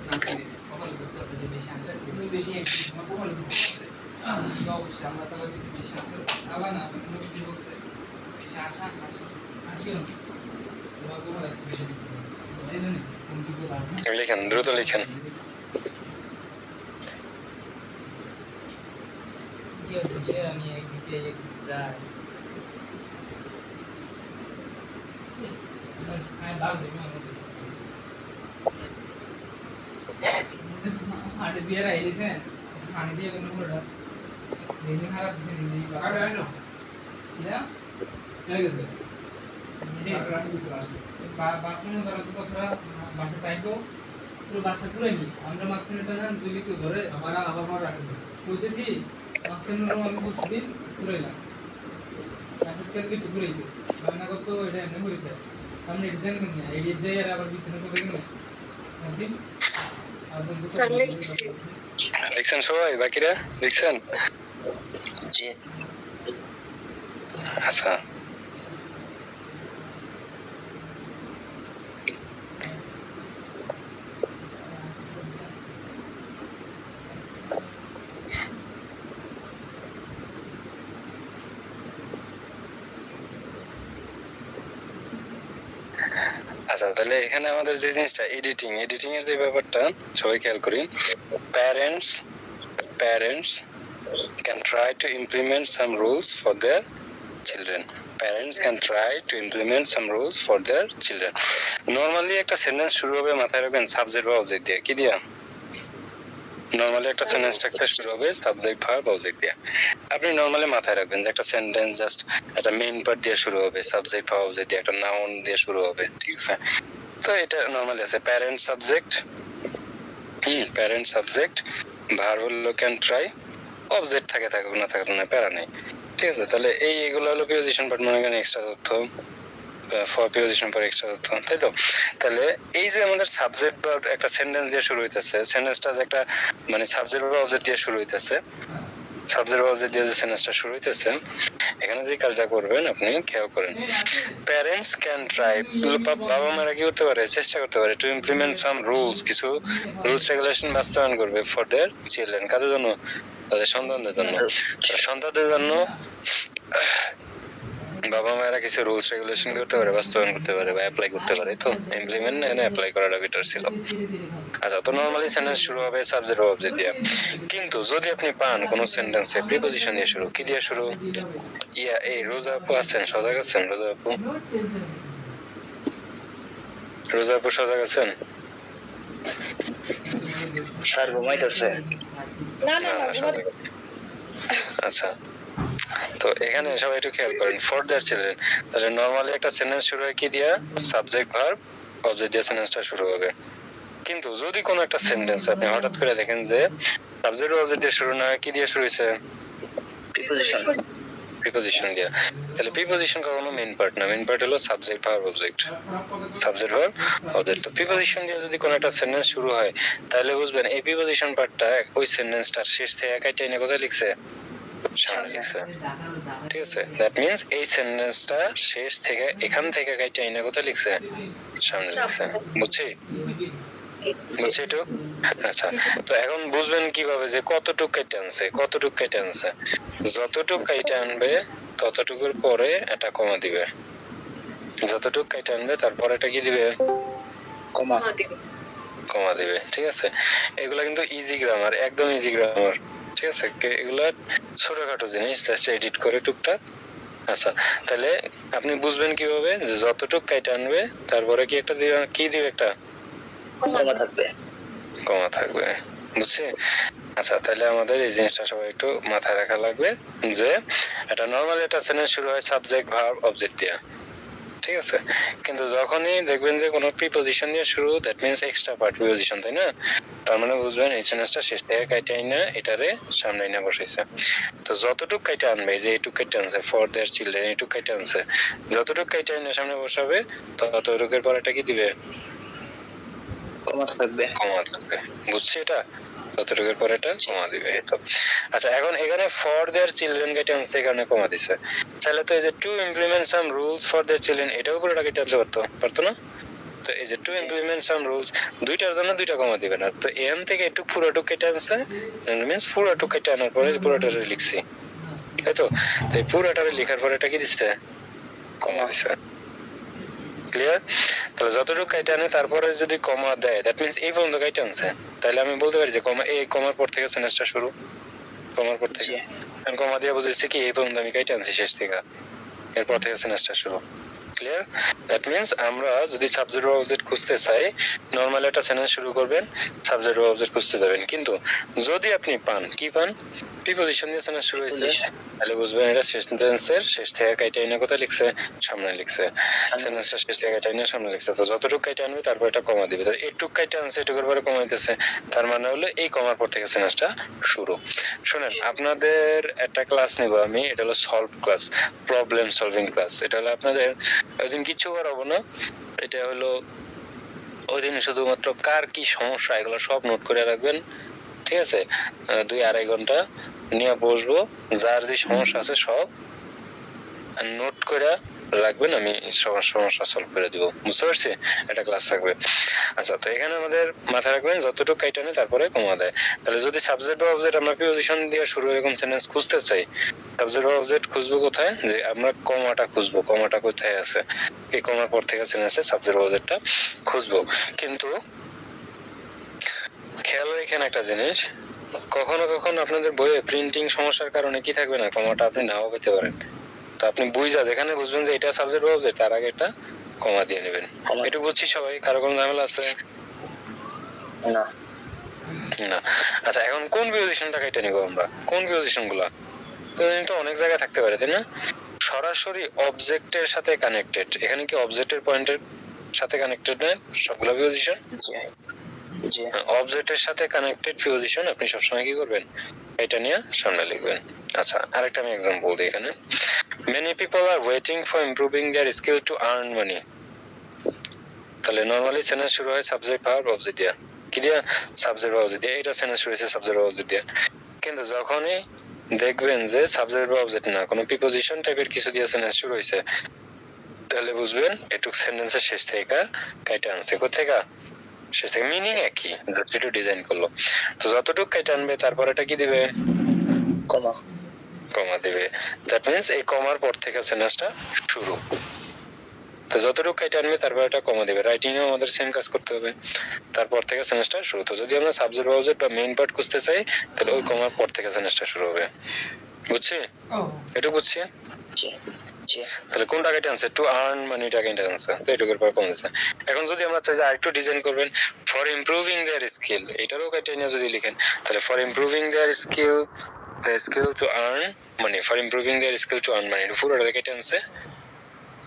নাসির কপাল করতেছে যে বেশি আসে বেশি একটু কপাল করতেছে অবশ্যই আল্লাহ তাআলা কিছু বেশি আসে আল্লাহ না মুশকিল বলছে বেশি আশা আসিও তোমার কপাল আছে বেশি বুঝলেন কোন দিকে দাঁড়ানো লিখেন, দ্রুত লিখেন। যে বুঝে আমি একদিকে যাই আমি ভালো দেখি আরে বিয়ার আইলেছেন পানি দিয়ে বন্ধ করে দাও দিন খারাপ দিছে দিন বাকার আইনো ইয়া এই গেছে এই রাতে কিছু আসবে বাথরুমে ধরো তো বছরা বাসা তাইতো পুরো বাসা পুরো নি আমরা মাঝখানে টানা দুই তো ধরে আমার মা রাখে কইতেছি মাঝখানে আমি বসে পুরোইলাম বাসার থেকে একটু ঘুরেইছে রান্না করতে এটা এমনি করিতে আপনি ডিজাইন করেন না এই ডিজাইন আর আবার বিছানা তো বেগুন বুঝছেন স্যার লিখছি। লিখছেন সবাই? বাকিরা লিখছেন? জি। আচ্ছা, আচ্ছা তাহলে এখানে আমাদের যে জিনিসটা এডিটিং, এডিটিং এর যে ব্যাপারটা সবাই খেয়াল করি। Parents parents can try to implement some rules for their children. Parents can try to implement some rules for their children. Normally একটা সেন্টেন্স শুরু হবে, মাথায় রাখবেন, সাবজেক্ট বা অবজেক্ট দিয়ে। কি দিয়া? নরমালি একটা সেন্টেন্স স্ট্রাকচার শুরু হবে সাবজেক্ট ভার্ব অবজেক্ট দিয়ে। আপনি নরমালি মাথায় রাখবেন যে একটা সেন্টেন্স জাস্ট একটা মেইন পার্ট দিয়ে শুরু হবে, সাবজেক্ট ভার্ব অবজেক্ট দিয়ে, একটা নাউন দিয়ে শুরু হবে, ঠিক আছে? তো এটা নরমালি আছে parent subject, parent subject, verb হলো ক্যান ট্রাই, অবজেক্ট থাকে থাকুক না থাকুক না, প্যারা নেই, ঠিক আছে? তাহলে এইগুলো হলো প্রিপোজিশন পার্ট, মনে করেন এক্সট্রা তথ্য, ফর প্রিপোজিশন পর এক্সট্রা তথ্য, তাই তো? তাহলে এই যে আমাদের সাবজেক্ট বা একটা সেন্টেন্স দিয়ে শুরু হইতেছে, সেন্টেন্সটা যে একটা মানে সাবজেক্ট বা অবজেক্ট দিয়ে শুরু হইতেছে, সাবজেক্ট বা অবজেক্ট দিয়ে যে সেন্টেন্সটা শুরু হইতেছে, এখানে যে কাজটা করবেন আপনি খেয়াল করেন, প্যারেন্টস ক্যান ট্রাই, বাবা মারা কি করতে পারে, চেষ্টা করতে পারে, টু ইমপ্লিমেন্ট সাম রুলস, কিছু রুলস রেগুলেশন বাস্তবায়ন করবে ফর দেয়ার চিলড্রেন, কাদের জন্য? তাদের সন্তানদের জন্য। সন্তানদের জন্য বাবা মায়েরা কিছু রুলস রেগুলেশন করতে পারে, বাস্তবায়ন করতে পারে বা অ্যাপ্লাই করতে পারে। তো ইমপ্লিমেন্ট এন্ড অ্যাপ্লাই করাটা বেটার ছিল। আচ্ছা, তো নরমালি সেন্টেন্স শুরু হবে সাবজেক্ট বা অবজেক্ট দিয়ে। কিন্তু যদি আপনি পান কোন সেন্টেন্সে প্রিপজিশন দিয়ে শুরু, কি দিয়ে শুরু? এই রোজা আপু আছেন, সজাগ আছেন? রোজা আপু, রোজা আপু সজাগ আছেন? স্যার ঘুমাইতেছে। না না, সজাগ আছেন। আচ্ছা, তো এখানে সবাই একটু খেয়াল করেন, ফর দেয়ার চিলড্রেন, তাহলে নরমালি একটা সেন্টেন্স শুরু হয় কি দিয়া? সাবজেক্ট ভার্ব অবজেক্ট দিয়ে সেন্টেন্সটা শুরু হবে। কিন্তু যদি কোনো একটা সেন্টেন্স আপনি হঠাৎ করে দেখেন যে সাবজেক্ট অবজেক্ট দিয়ে শুরু না হয়, কি দিয়ে শুরু হয়েছে? প্রিপোজিশন। প্রিপজিশন দিয়ে। তাহলে প্রিপজিশন কখনো মেইন পার্ট না, মেইন পার্ট হলো subject verb object. Subject verb object. তো প্রিপজিশন দিয়ে যদি কোনো একটা সেন্টেন্স শুরু হয়, তাহলে বুঝবেন এই প্রিপজিশন পার্টটা ওই সেন্টেন্সটার শেষ থেকে একাই টেনে কোথায় লিখছে? সামনে লিখছে। ঠিক আছে, দ্যাট মিন্স এই সেন্টেন্সটা শেষ থেকে এখান থেকে একাই টেনে কোথায় লিখছে? সামনে লিখছে। বুঝছি? বুঝছি একটু? আচ্ছা, তো এখন বুঝবেন কিভাবে যে কতটুক কেটে আনছে, কতটুক কেটে আনছে। যতটুক কেটে আনবে ততটুকুর পরে এটা কমা দিবে, যতটুক কেটে আনবে তারপর এটা কি দিবে? কমা। কমা দিবে। ঠিক আছে, এগুলা কিন্তু ইজি গ্রামার, একদম ইজি গ্রামার। ঠিক আছে, এগুলা ছোটখাটো জিনিস, জাস্ট এডিট করে টুকটাক। আচ্ছা, তাহলে আপনি বুঝবেন কিভাবে যে যতটুক কেটে আনবে তারপরে কি একটা দিবে, কি দিবে? একটা কমা থাকবে। কমা থাকবে। বুঝছি? আচ্ছা, তাহলে আমাদের এই জিনিসটা সবাই একটু মাথায় রাখা লাগবে যে এটা নরমালি একটা সেন্টেন্স শুরু হয় সাবজেক্ট ভার্ব অবজেক্ট দিয়ে। ঠিক আছে, কিন্তু যখনই দেখবেন যে কোনো প্রিপজিশন দিয়ে শুরু, that means extra part preposition, তাই না? তার মানে বুঝবেন এই সেন্টেন্সটা শেষ থেকে কাইটে আইনা এটারে সামনে আইনা বসাইছে। তো যতটুক কাইটে আনবে, যে এইটুক কাইটে আনছে ফর দেয়ার চিলড্রেন, এইটুক কাইটে আনছে, যতটুক কাইটে আইনা সামনে বসাবে ততটুকের পর এটা কি দিবে? কমা থাকবে। কমা থাকবে। বুঝছি এটা? ততটুকুর পরে এটা কমা দিবে। তো আচ্ছা, এখন এখানে ফর দেয়ার চিলড্রেন কেটে আনছে, এখানে কমা দিছে। তাহলে তো এই যে to implement some rules for their children, এটাও পুরোটা কেটে আনতে পারতো না? তো এই যে টু ইমপ্লিমেন্ট সাম রুলস, দুইটার জন্য দুইটা কমা দিবে না। তো এখান থেকে একটু পুরোটুক কেটে আনছে, মিন্স পুরোটুক কেটে আনার পরে পুরোটারে লিখছি, তাই তো? তো এই পুরোটারে লেখার পরে এটা কি দিচ্ছে? কমা দিছে। ক্লিয়ার? তাহলে যতটুকু কেটে আনে তারপরে যদি কমা দেয়, দ্যাট মিন্স এই পর্যন্ত কেটে আনছে, তাহলে আমি বলতে পারি যে কমা, এই কমার পর থেকে সেন্টেন্সটা শুরু, কমার পর থেকে। আমি কমা দিয়ে বুঝেছি কি এই পর্যন্ত আমি কেটে আনছি শেষ থেকে, এরপর থেকে সেন্টেন্সটা শুরু। ক্লিয়ার? দ্যাট মিন্স আমরা যদি সাবজেক্ট বা অবজেক্ট খুঁজতে চাই, নরমালি একটা সেন্টেন্স শুরু করবেন, সাবজেক্ট বা অবজেক্ট খুঁজতে যাবেন। কিন্তু যদি আপনি পান, কি পান? প্রিপজিশন দিয়ে সেন্টেন্স শুরু হয়েছে, তাহলে বুঝবেন এটা সেন্টেন্সের শেষ থেকে কাইটা এনে কোথায় লিখছে? সামনে লিখছে। সেন্টেন্সের শেষ থেকে কাইটা এনে সামনে লিখছে। তো যতটুকু কাইটা আনবে তারপর এটা কমা দিবে। তাহলে একটু কাইটা আনছে, এটুকুর পরে কমা দিতেছে, তার মানে হলো এই কমার পর থেকে সেন্টেন্সটা শুরু। শুনেন, আপনাদের একটা ক্লাস নিব আমি, এটা হলো solve class, problem solving class. এটা হলো আপনাদের ওইদিন কিছু করাবো না, এটা হলো ওইদিন শুধুমাত্র কার কি সমস্যা এগুলো সব নোট করে রাখবেন। ঠিক আছে, 2-2.5 ঘন্টা নিয়ে বসবো, যার যে সমস্যা আছে সব নোট করে রাখবেন, আমি সমস্যা সলভ করে দিব। বুঝতে পারছি? এটা ক্লাস থাকবে। আচ্ছা, তো এখানে আমাদের মাথায় রাখবেন যতটুকু কাইটা নেই তারপরে কমা দেয়। তাহলে যদি সাবজেক্ট বা অবজেক্ট আমরা প্রিপজিশন দিয়ে শুরু এরকম সেন্টেন্স খুঁজতে চাই, সাবজেক্ট বা অবজেক্ট খুঁজবো কোথায়? যে আমরা কমাটা খুঁজবো, কমাটা কোথায় আছে, এই কমার পর থেকে সেন্টেন্সে সাবজেক্ট বা অবজেক্টটা খুঁজবো। কিন্তু খেয়াল রাখেন একটা জিনিস, কখনো কখনো আপনাদের বইয়ে প্রিন্টিং সমস্যার কারণে কি থাকবে না, কমাটা আপনি নাও পেতে পারেন। তো আপনি বুঝা যেখানে বুঝবেন যে এটা সাবজেক্ট বা অবজেক্ট, তার আগে এটা কমা দিয়ে নেবেন। এটা বুঝছি সবাই? কারো কোনো ঝামেলা আছে? না। না। আচ্ছা, এখন কোন প্রিপজিশনটা কেটে নিব আমরা? কোন প্রিপজিশনগুলো? প্রিপজিশন তো অনেক জায়গায় থাকতে পারে, তাই না? সরাসরি অবজেক্টের সাথে কানেক্টেড, এখানে কি অবজেক্টের পয়েন্টের সাথে কানেক্টেড না সবগুলো প্রিপজিশন? জি। অবজেক্টের সাথে কানেক্টেড প্রিপজিশন আপনি সবসময় কি করবেন? এটা নিয়ে সামনে লিখবেন। আচ্ছা, আরেকটা আমি एग्जांपल দিই এখানে। Many people are waiting for improving their skill to earn money. তাহলে নরমালি সেন্টেন্স শুরু হয় সাবজেক্ট ভার্ব অবজেক্ট দিয়ে, কি দিয়ে? সাবজেক্ট ভার্ব অবজেক্ট দিয়ে। এটা সেন্টেন্স শুরু হয়েছে সাবজেক্ট ভার্ব অবজেক্ট দিয়ে। কিন্তু যখনই দেখবেন যে সাবজেক্ট ভার্ব অবজেক্ট না, কোনো প্রিপজিশন টাইপের কিছু দিয়ে সেন্টেন্স শুরু হয়েছে, তাহলে বুঝবেন এটুক সেন্টেন্সের শেষ থেকে কাইটা আনছে। কোথেকে? শেষ থেকে। মিনিং একই, জাস্ট একটু ডিজাইন করলো। তো যতটুকু কাইটা আনবে তারপর এটা কি দিবে? কমা কমা দিবে। দ্যাট মিন্স এই কমার পর থেকে সেন্টেন্সটা শুরু। তো যতটুকু কাইটা আনবে তারপর একটা কমা দিবে। রাইটিং এও আমাদের সেম কাজ করতে হবে, তারপর থেকে সেন্টেন্সটা শুরু। তো যদি আমরা সাবজেক্ট অবজেক্ট বা মেইন পার্ট খুঁজতে চাই তাহলে ওই কমার পর থেকে সেন্টেন্সটা শুরু হবে। বুঝছি? ও এটা বুঝছি? জি জি তাহলে কোনটা কেটে আনছে? টু আর্ন মানিটা কেটে আনছে, তো এটুকুর পর কম দিচ্ছে। এখন যদি আমরা চাই যে আরেকটু ডিজাইন করবেন, ফর ইমপ্রুভিং দেয়ার স্কিল, এটারও কেটে নিয়ে যদি লিখেন তাহলে for improving their skill, the skill to earn money, for improving their skill to earn মানি, এটা পুরোটা কেটে আনছে।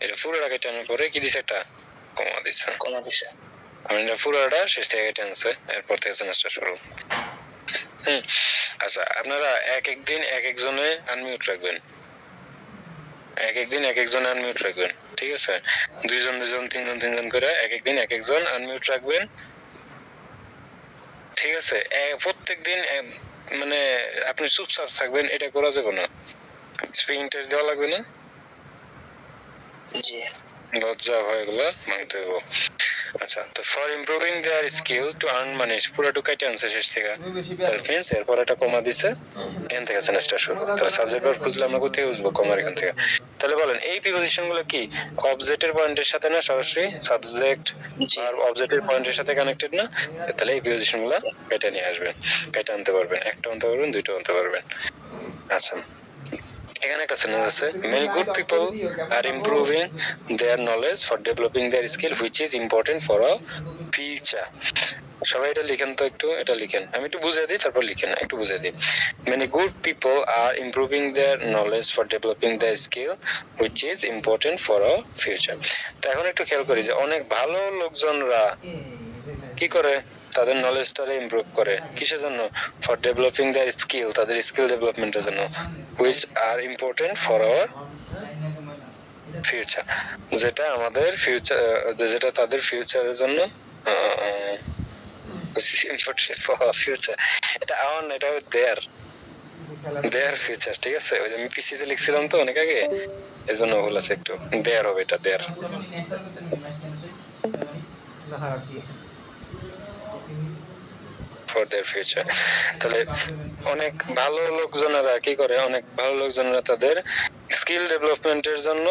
এটা পুরোটা কেটে আনার পরে কি দিছে? একটা কমা দিছে। কমা দিছে আমি এটা পুরোটা শেষ থেকে কেটে আনছে, এরপর থেকে সেন্টেন্সটা শুরু। আচ্ছা, আপনারা এক একদিন এক একজনে আনমিউট রাখবেন, এক একদিন এক একজন আনমিউট রাখবেন, ঠিক আছে? দুইজন দুইজন তিনজন তিনজন করে এক একদিন এক একজন আনমিউট রাখবেন, ঠিক আছে? প্রত্যেকদিন মানে আপনি চুপচাপ থাকবেন, এটা করা যাবে না। স্পিকিং টেস্ট দেওয়া লাগবে না, জি লজ্জা ভয় এগুলো মানতে হবে। আচ্ছা, তো for improving their skill to earn money পুরোটুকু কেটে আনছে শেষ থেকে। তাহলে ফ্রেন্ডস এরপর একটা কমা দিছে, এখান থেকে সেন্টেন্সটা শুরু। তাহলে সাবজেক্ট ভার্ব খুঁজলে আমরা কোথায় বুঝবো? কমার এখান থেকে। তাহলে বলেন এই প্রিপোজিশন গুলো কি অবজেক্টের পয়েন্টের সাথে না সরাসরি? সাবজেক্ট আর অবজেক্টের পয়েন্টের সাথে কানেক্টেড না? তাহলে এই প্রিপোজিশন গুলো কেটে নিয়ে আসবেন, কেটে আনতে পারবেন। একটা আনতে পারবেন, দুইটা আনতে পারবেন। আচ্ছা, এখানে একটা সেন্টেন্স আছে, many good people are improving their knowledge for developing their skill which is important for a future. সবাই এটা লিখেন তো, একটু এটা লিখেন, আমি একটু বুঝিয়ে দিই তারপর লিখেন, একটু বুঝিয়ে দিই। many good people are improving their knowledge for developing their skill which is important for a future. তো এখন একটু খেয়াল করি যে অনেক ভালো লোকজনরা কি করে? তাদের নলেজটারে ইমপ্রুভ করে। কিসের জন্য? ফর ডেভেলপিং দেয়ার স্কিল, তাদের স্কিল ডেভেলপমেন্টের জন্য। Which are important for our future, যেটা আমাদের ফিউচার, যেটা তাদের ফিউচারের জন্য ইম্পর্টেন্ট ফর ফিউচার। এটা আমার না, এটা দেয়ার, দেয়ার ফিউচার, ঠিক আছে? ওই যে আমি পিসিতে লিখছিলাম তো অনেক আগে, এজন্য ভুল আছে একটু। দেয়ার হবে, এটা দেয়ার। For their future. তাহলে অনেক ভালো লোকজনেরা কি করে? অনেক ভালো লোকজনেরা তাদের স্কিল ডেভেলপমেন্টের জন্য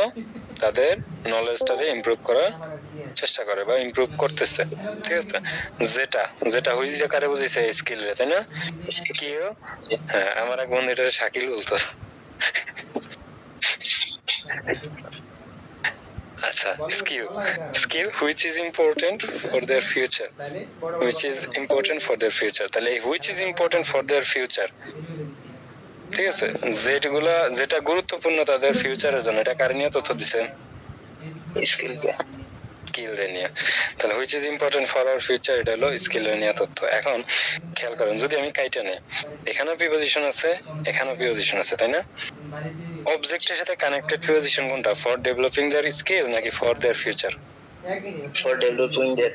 তাদের নলেজটারে ইমপ্রুভ করার চেষ্টা করে বা ইমপ্রুভ করতেছে, ঠিক আছে? যেটা যেটা হইছে কারে বুঝাইছে? স্কিল রে, তাই না? স্কিল, হ্যাঁ, আমার এক বন্ধু এটা শাকিল বলতো। আচ্ছা, skill, skill which is important for their future, which is important for their future। তাহলে এই which is important for their future, ঠিক আছে? যেগুলা যেটা গুরুত্বপূর্ণ তাদের ফিউচারের জন্য, এটা কার নিয়ে তথ্য দিছে? স্কিল কে স্কিল রে নিয়ে। তাহলে which is important for our future, এটা হলো স্কিল রে নিয়ে তথ্য। এখন খেয়াল করেন, যদি আমি কাইটা নেই, এখানেও প্রিপোজিশন আছে, এখানেও প্রিপোজিশন আছে, তাই না? অবজেক্টের সাথে কানেক্টেড প্রিপোজিশন কোনটা? ফর ডেভেলপিং দেয়ার স্কিল নাকি for their future? For developing their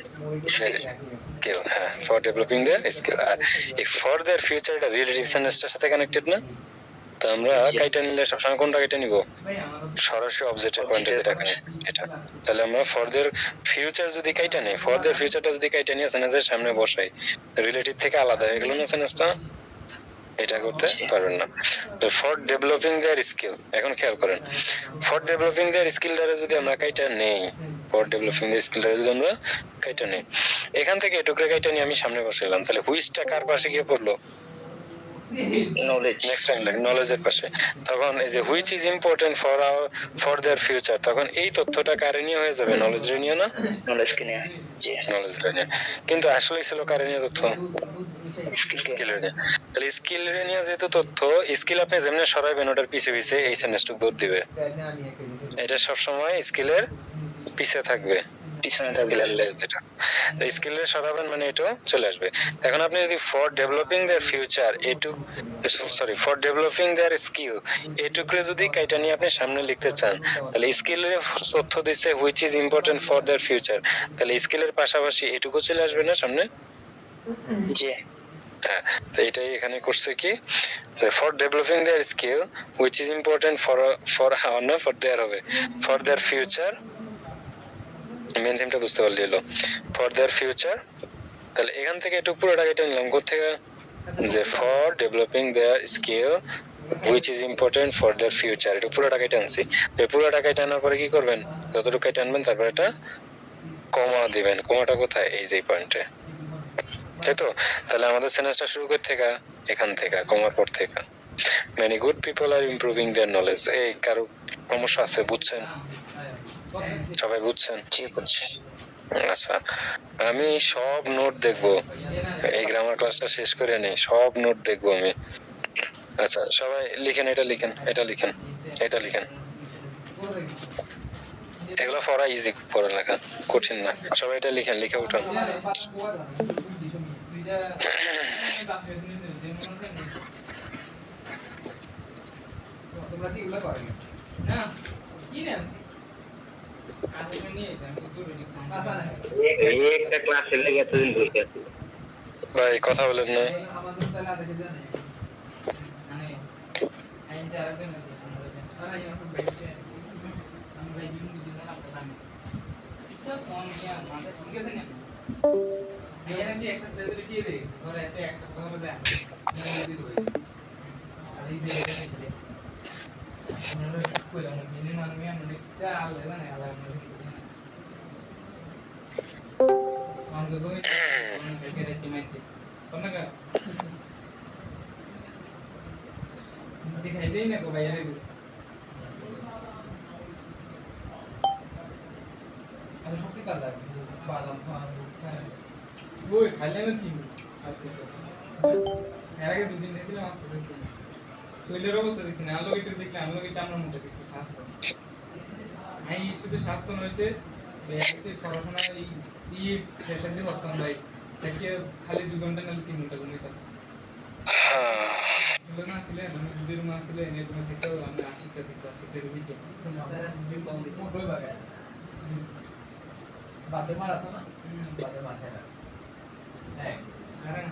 skill, হ্যাঁ, ফর ডেভেলপিং দেয়ার স্কিল। আর এই ফর দেয়ার ফিউচার, এটা রিলেটিভ সেন্টেন্সটার সাথে কানেক্টেড না? তো আমরা কাইটা নিলে সবসময় কোনটা কাইটা নিব? সরাসরি অবজেক্টের পয়েন্টে যেটা কানেক্ট, এটা। তাহলে আমরা ফর দেয়ার ফিউচার যদি কাইটা নেই, ফর দেয়ার ফিউচারটা যদি কাইটা নিয়ে সেন্টেন্সের সামনে বসাই, রিলেটিভ থেকে আলাদা হয়ে গেল না সেন্টেন্সটা? এটা করতে পারবেন না। তো ফর ডেভেলপিং দেয়ার স্কিল, এখন খেয়াল করেন, ফর ডেভেলপিং দেয়ার স্কিলটারে যদি আমরা কাইটা নেই, ফর ডেভেলপিং দেয়ার স্কিলটারে যদি আমরা কাইটা নেই, এখান থেকে এটুকরে কাইটা নিয়ে আমি সামনে বসাইলাম, তাহলে হুইচটা কার পাশে গিয়ে পড়লো? নলেজ নেক্সট টাইম লাইক নলেজের পাশে। তখন এই যে which is important for our for their future, তখন এই তথ্যটা কারে নিয়ে হয়ে যাবে? নলেজ রে নিয়ে না? নলেজ কে নিয়ে জি নলেজ রে নিয়ে। কিন্তু আসলে ছিল কারে নিয়ে তথ্য? স্কিল কে স্কিল রে নিয়ে। তাহলে স্কিল রে নিয়ে যেহেতু তথ্য, স্কিল আপনি যেমনি সরাইবেন ওটার পিছে পিছে এই সেন্টেন্সটুকু দৌড় দিবে। এটা সবসময় স্কিলের পিছে থাকবে, পিছনে থাকবে স্কিলের লেস যেটা। তো স্কিলের সরাবেন মানে এটাও চলে আসবে। এখন আপনি যদি ফর ডেভেলপিং দেয়ার ফিউচার এটুক, sorry, for developing their skill এটুকরে যদি কাইটা নিয়ে আপনি সামনে লিখতে চান, তাহলে স্কিলের তথ্য দিচ্ছে which is important for their future, তাহলে স্কিলের পাশাপাশি এটুকু চলে আসবে না সামনে? জি হ্যাঁ, তো এটাই এখানে করছে কি, for developing their skill which is important for for না ফর দেয়ার হবে, ফর দেয়ার ফিউচার, মেন থিমটা বুঝতে পারলি হলো, ফর দেয়ার ফিউচার। তাহলে এখান থেকে একটু পুরোটা কেটে নিলাম, কোথেকে? যে for developing their skill which is important for their future। এটা পুরো টাকায় টানছি, তো পুরো টাকায় টানার পরে কি করবেন, যতটুকু টানবেন তারপর এটা কমা দিবেন। কমাটা কোথায়, এই যে পয়েন্টে, তাই তো? তাহলে আমাদের সেন্টেন্সটা শুরু করতে থেকে এখান থেকে, কমার পর থেকে। many good people are improving their knowledge। এই কারো সমস্যা আছে, বুঝছেন? সবাই বুঝছেন? জি বুঝছি। আচ্ছা, আমি সব নোট দেখবো, এই গ্রামার ক্লাসটা শেষ করে নেই, সব নোট দেখবো আমি। আচ্ছা সবাই লিখেন, এটা লিখেন, এটা লিখেন, এটা লিখেন। এগুলো পড়া ইজি, পড়ালেখা কঠিন না। সবাই এটা লিখেন, লিখে উঠান। তোমরা কি এগুলো করো না? কি নাম? আগে নিয়ে এসে আমি তো রেডি আচ্ছা না এই একটা ক্লাসে লেগে এতদিন বসে আছি। ভাই কথা বলেন না। আমাদের তাহলে আগে জানে মানে আইন যারা জানে তারা এখন বেশি আমরা ইউনিট দিন না প্রধান তো ফোন নিয়ে আমাদের ঠিক আছে না এখানে যে একটা তেজরি দিয়ে দে ধরে এতে এক সপ্তাহ ধরে দেন দিতে হবে আর এই যে এটা নিতে আমরা স্কুলে আমরা মিনিমাম আমরা দেখতে আলো জানে আলো আমরা আমাকে কই আমাকে দেখতে মাইতে কোনটা নিজে খাইবেই না গো বাইরে আমি সত্যি পারলাম বাদাম ওই খাইলে না কি আজকে এর আগে দুদিন গেছিলাম আজকে দেখছি শরীরের অবস্থা দেখছি না আলো একটু দেখলে আলো একটু আমার মধ্যে একটু স্বাস্থ্য আমি শুধু স্বাস্থ্য নইছে পড়াশোনা এই শেষের দিকে হচ্ছিলাম ভাই তাকে খালি 2 ঘন্টা নালে 3 ঘন্টা ঘুমাইতাম না ছিলেন আমি দুধের মা ছিলেন এরকম থেকেও আমি আশিকটা দিতে দিকে মোটরই বাগায় বাদে মার আছে না বাদে মাথায় না হ্যাঁ কারণ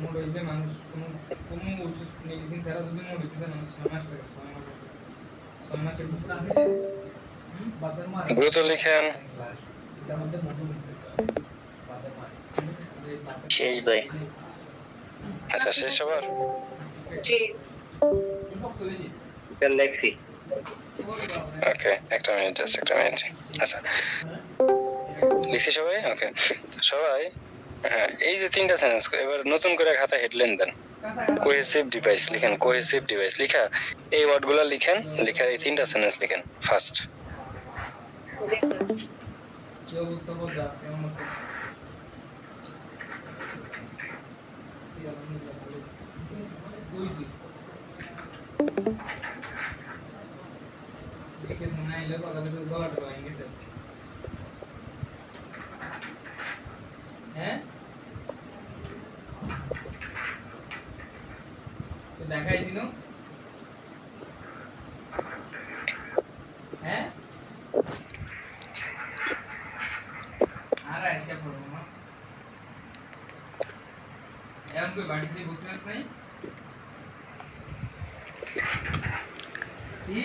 মোট হইলে মানুষ কোনো ওষুধ মেডিসিন ছাড়া যদি মোট হইতেছে মানুষ 6 মাস লাগে 6 মাসের বাদের মার দ্রুত লিখেন। এটার মধ্যে মোটর মিশে বাদের মার শেষ ভাই। আচ্ছা শেষ সবার? জি শক্ত বেশি লেখছি। ওকে, একটা মিনিট, জাস্ট একটা মিনিট। আচ্ছা লিখছি সবাই? ওকে সবাই, হ্যাঁ এই যে 3টা সেন্টেন্স এবার নতুন করে খাতা হেডলাইন দেন। কোহেসিভ ডিভাইস লিখেন, কোহেসিভ ডিভাইস লিখা এই ওয়ার্ডগুলো লিখেন, লিখা এই 3টা সেন্টেন্স লিখেন ফার্স্ট। জি স্যার কি অবস্থা বলদা কেমন আছে দেখাই দিন হ্যাঁ আর এসে পড়বো না এখন কই বাড়ি থেকে বুঝতে পারছ নাই কি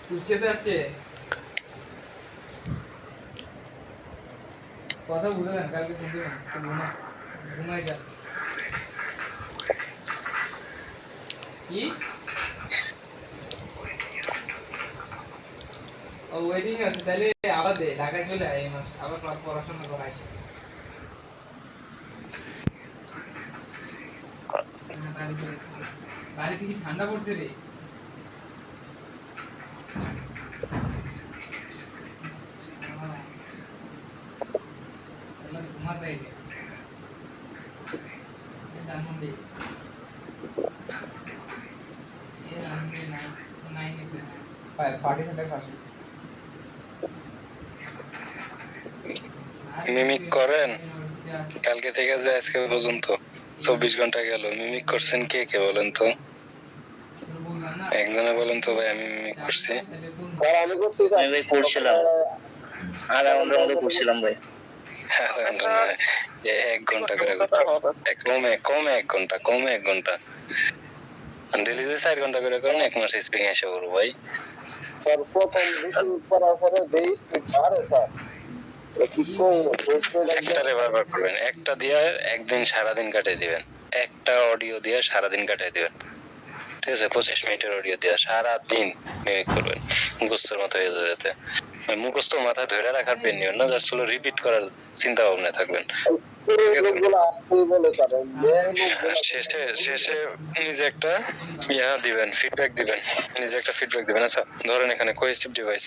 কুষ্টিয়াতে আসছে কথা বুঝে যান কালকে শুনতে ঘুমাই যান কি ওয়েটিং আছে তাহলে আবার দে ঢাকায় চলে আয় এই মাস আবার পড়াশোনা করা আছে বাড়িতে কি ঠান্ডা পড়ছে রে ঘুমাতে ধানমন্ডি পার্টি সেন্টার পাশে মিমিক করেন কালকে থেকে যে আজকে পর্যন্ত 24 ঘন্টা গেল, মিমিক করছেন কে কে বলেন তো? একজনে বলেন তো ভাই আমি মিমিক করছি। আমি করছি আমি ভাই করছিলাম, আধা ঘন্টার মতো করছিলাম ভাই। আধা ঘন্টা না, 1 ঘন্টা করে করতে কমে 1 ঘন্টা ডেলি যে 4 ঘন্টা করে করেন 1 মাস স্প্রিং এসে করবো ভাই। স্যার প্রথম দিন করার পরে দেই স্পিড বাড়ে স্যার। একটারে বারবার করবেন, একটা দিয়ে একদিন সারাদিন কাটিয়ে দিবেন। একটা অডিও দিয়ে সারাদিন কাটাই দিবেন, ঠিক আছে? 25 মিনিটের অডিও দিয়ে সারাদিন মিমিক করবেন, মুখস্থর মতো হয়ে যাবে যাতে। মুখস্থ মাথায় ধরে রাখার পেন নিবেন না, জাস্ট হলো রিপিট করার চিন্তা ভাবনা থাকবেন। শেষে শেষে নিজে একটা দিবেন, ফিডব্যাক দিবেন, নিজে একটা ফিডব্যাক দিবেন। আচ্ছা ধরেন এখানে কোহেসিভ ডিভাইস,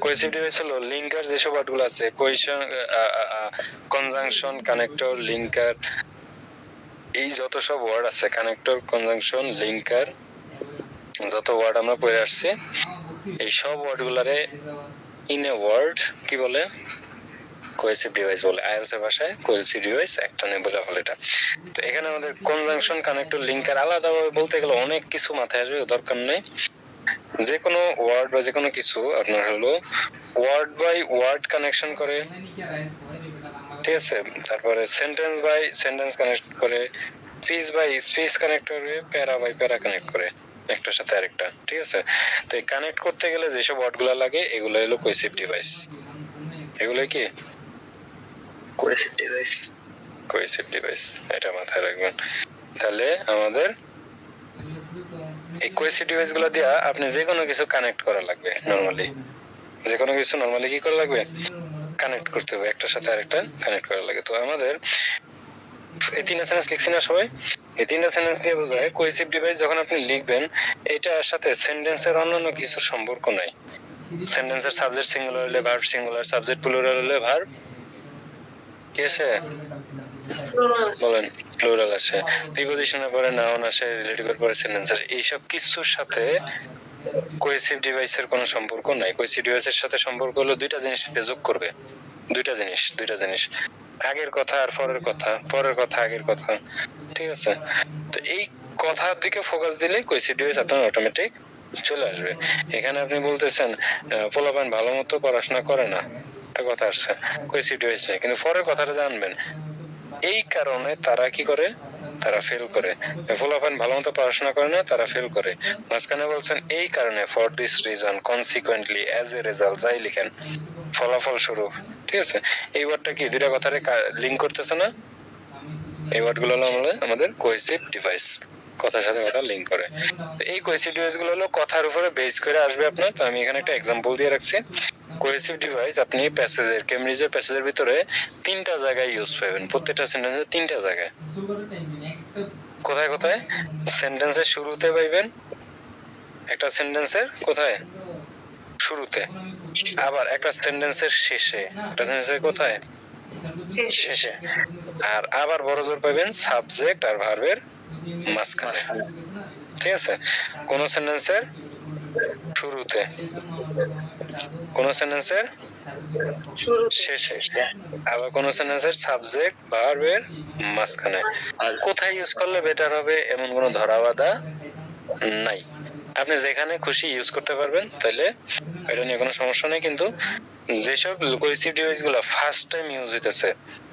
কোহেসিভ ডিভাইস হলো লিঙ্কার যেসব ওয়ার্ডগুলো আছে, কোহেশন, কনজাংশন, কানেক্টর, লিঙ্কার, এই যত সব ওয়ার্ড আছে, কানেক্টর, কনজাংশন, লিঙ্কার, যত ওয়ার্ড আমরা পড়ে আসছি, এই সব ওয়ার্ডগুলারে ইন এ ওয়ার্ড কি বলে? কোহেসিভ ডিভাইস বলে। আইএলটিএস এর ভাষায় কোহেসিভ ডিভাইস একটা নেই বলে বলে এটা। তো এখানে আমাদের কনজাংশন, কানেক্টর, লিঙ্কার আলাদাভাবে বলতে গেলে অনেক কিছু মাথায় আসবে, দরকার নেই। যে কোনো ওয়ার্ড বা যে কোনো কিছু আপনার হলো ওয়ার্ড বাই ওয়ার্ড কানেকশন করে, ঠিক আছে? তারপরে সেন্টেন্স বাই সেন্টেন্স কানেক্ট করে, স্পিচ বাই স্পিচ কানেক্ট করে, প্যারা বাই প্যারা কানেক্ট করে একটার সাথে আরেকটা, ঠিক আছে? তো এই কানেক্ট করতে গেলে যেসব ওয়ার্ডগুলো লাগে এগুলো হলো কোহেসিভ ডিভাইস। এগুলো কি কোহেসিভ ডিভাইস? কোহেসিভ ডিভাইস, এটা মাথায় রাখবেন। তাহলে আমাদের এই কোহেসিভ ডিভাইস গুলো দিয়ে আপনি যে কোনো কিছু কানেক্ট করা লাগবে। নরমালি যে কোনো কিছু নরমালি কি করা লাগবে? কানেক্ট করতে হবে, একটার সাথে আরেকটা কানেক্ট করা লাগে। তো আমাদের এই তিনটা সেন্টেন্স লিখছি না সবাই? এই তিনটা সেন্টেন্স দিয়ে বোঝায় কোহেসিভ ডিভাইস যখন আপনি লিখবেন এটার সাথে সেন্টেন্সের অন্যান্য কিছু সম্পর্ক নাই। সেন্টেন্সের সাবজেক্ট সিঙ্গুলার হলে ভার্ব সিঙ্গুলার, সাবজেক্ট প্লুরাল হলে ভার্ব কি আছে বলেন? প্লুরাল আসে, প্রিপজিশনের পরে নাউন আসে, রিলেটিভের পরে সেন্টেন্স আসে। এইসব কিছুর সাথে কোহেসিভ ডিভাইসের কোনো সম্পর্ক নাই। কোহেসিভ ডিভাইসের সাথে সম্পর্ক হলো দুইটা জিনিস যোগ করবে, দুইটা জিনিস, আগের কথা আর পরের কথা, পরের কথা আগের কথা, ঠিক আছে? তো এই কথার দিকে ফোকাস দিলে কোহেসিভ ডিভাইস আপনার অটোমেটিক চলে আসবে। এখানে আপনি বলতেছেন পোলাপান ভালো মতো পড়াশোনা করে না, একটা কথা আসছে, কোহেসিভ ডিভাইস নেই, কিন্তু পরের কথাটা জানবেন এই কারণে তারা কি করে? তারা ফেল করে। পোলাপান ভালো মতো পড়াশোনা করে না, তারা ফেল করে। মাঝখানে বলছেন এই কারণে, for this reason, consequently, as a result, যাই লিখেন, ফলাফল স্বরূপ, ঠিক আছে? এই ওয়ার্ডটা কি দুইটা কথারে লিংক করতেছে না? এই ওয়ার্ডগুলো হলো আমাদের কোহেসিভ ডিভাইস, কথার সাথে কথা লিংক করে। তো এই কোহেসিভ ডিভাইস গুলো হলো কথার উপরে বেস করে আসবে আপনার। তো আমি এখানে একটা एग्जांपल দিয়ে রাখছি। কোহেসিভ ডিভাইস আপনি প্যাসেজের, কেমব্রিজের প্যাসেজের ভিতরে তিনটা জায়গায় ইউজ পাবেন, প্রত্যেকটা সেন্টেন্সে তিনটা জায়গায়। কোথায় কোথায়? সেন্টেন্সের শুরুতে পাইবেন একটা, সেন্টেন্সের কোথায়? শুরুতে। আবার একটা সেন্টেন্সের শেষে, একটা সেন্টেন্সের কোথায়? শেষে। আর আবার বড় জোর পাবেন সাবজেক্ট আর ভার্বের মাঝখানে, ঠিক আছে? কোন সেন্টেন্সের শুরুতে, কোন সেন্টেন্সের শেষে, আবার কোন সেন্টেন্সের সাবজেক্ট ভার্বের মাঝখানে। কোথায় ইউজ করলে বেটার হবে এমন কোনো ধরাবাঁধা নাই, আপনি যেখানে খুশি ইউজ করতে পারবেন, তাহলে এটা নিয়ে কোনো সমস্যা নেই। কিন্তু যেসব কোহেসিভ ডিভাইস গুলো ফার্স্ট টাইম ইউজ হইতেছে,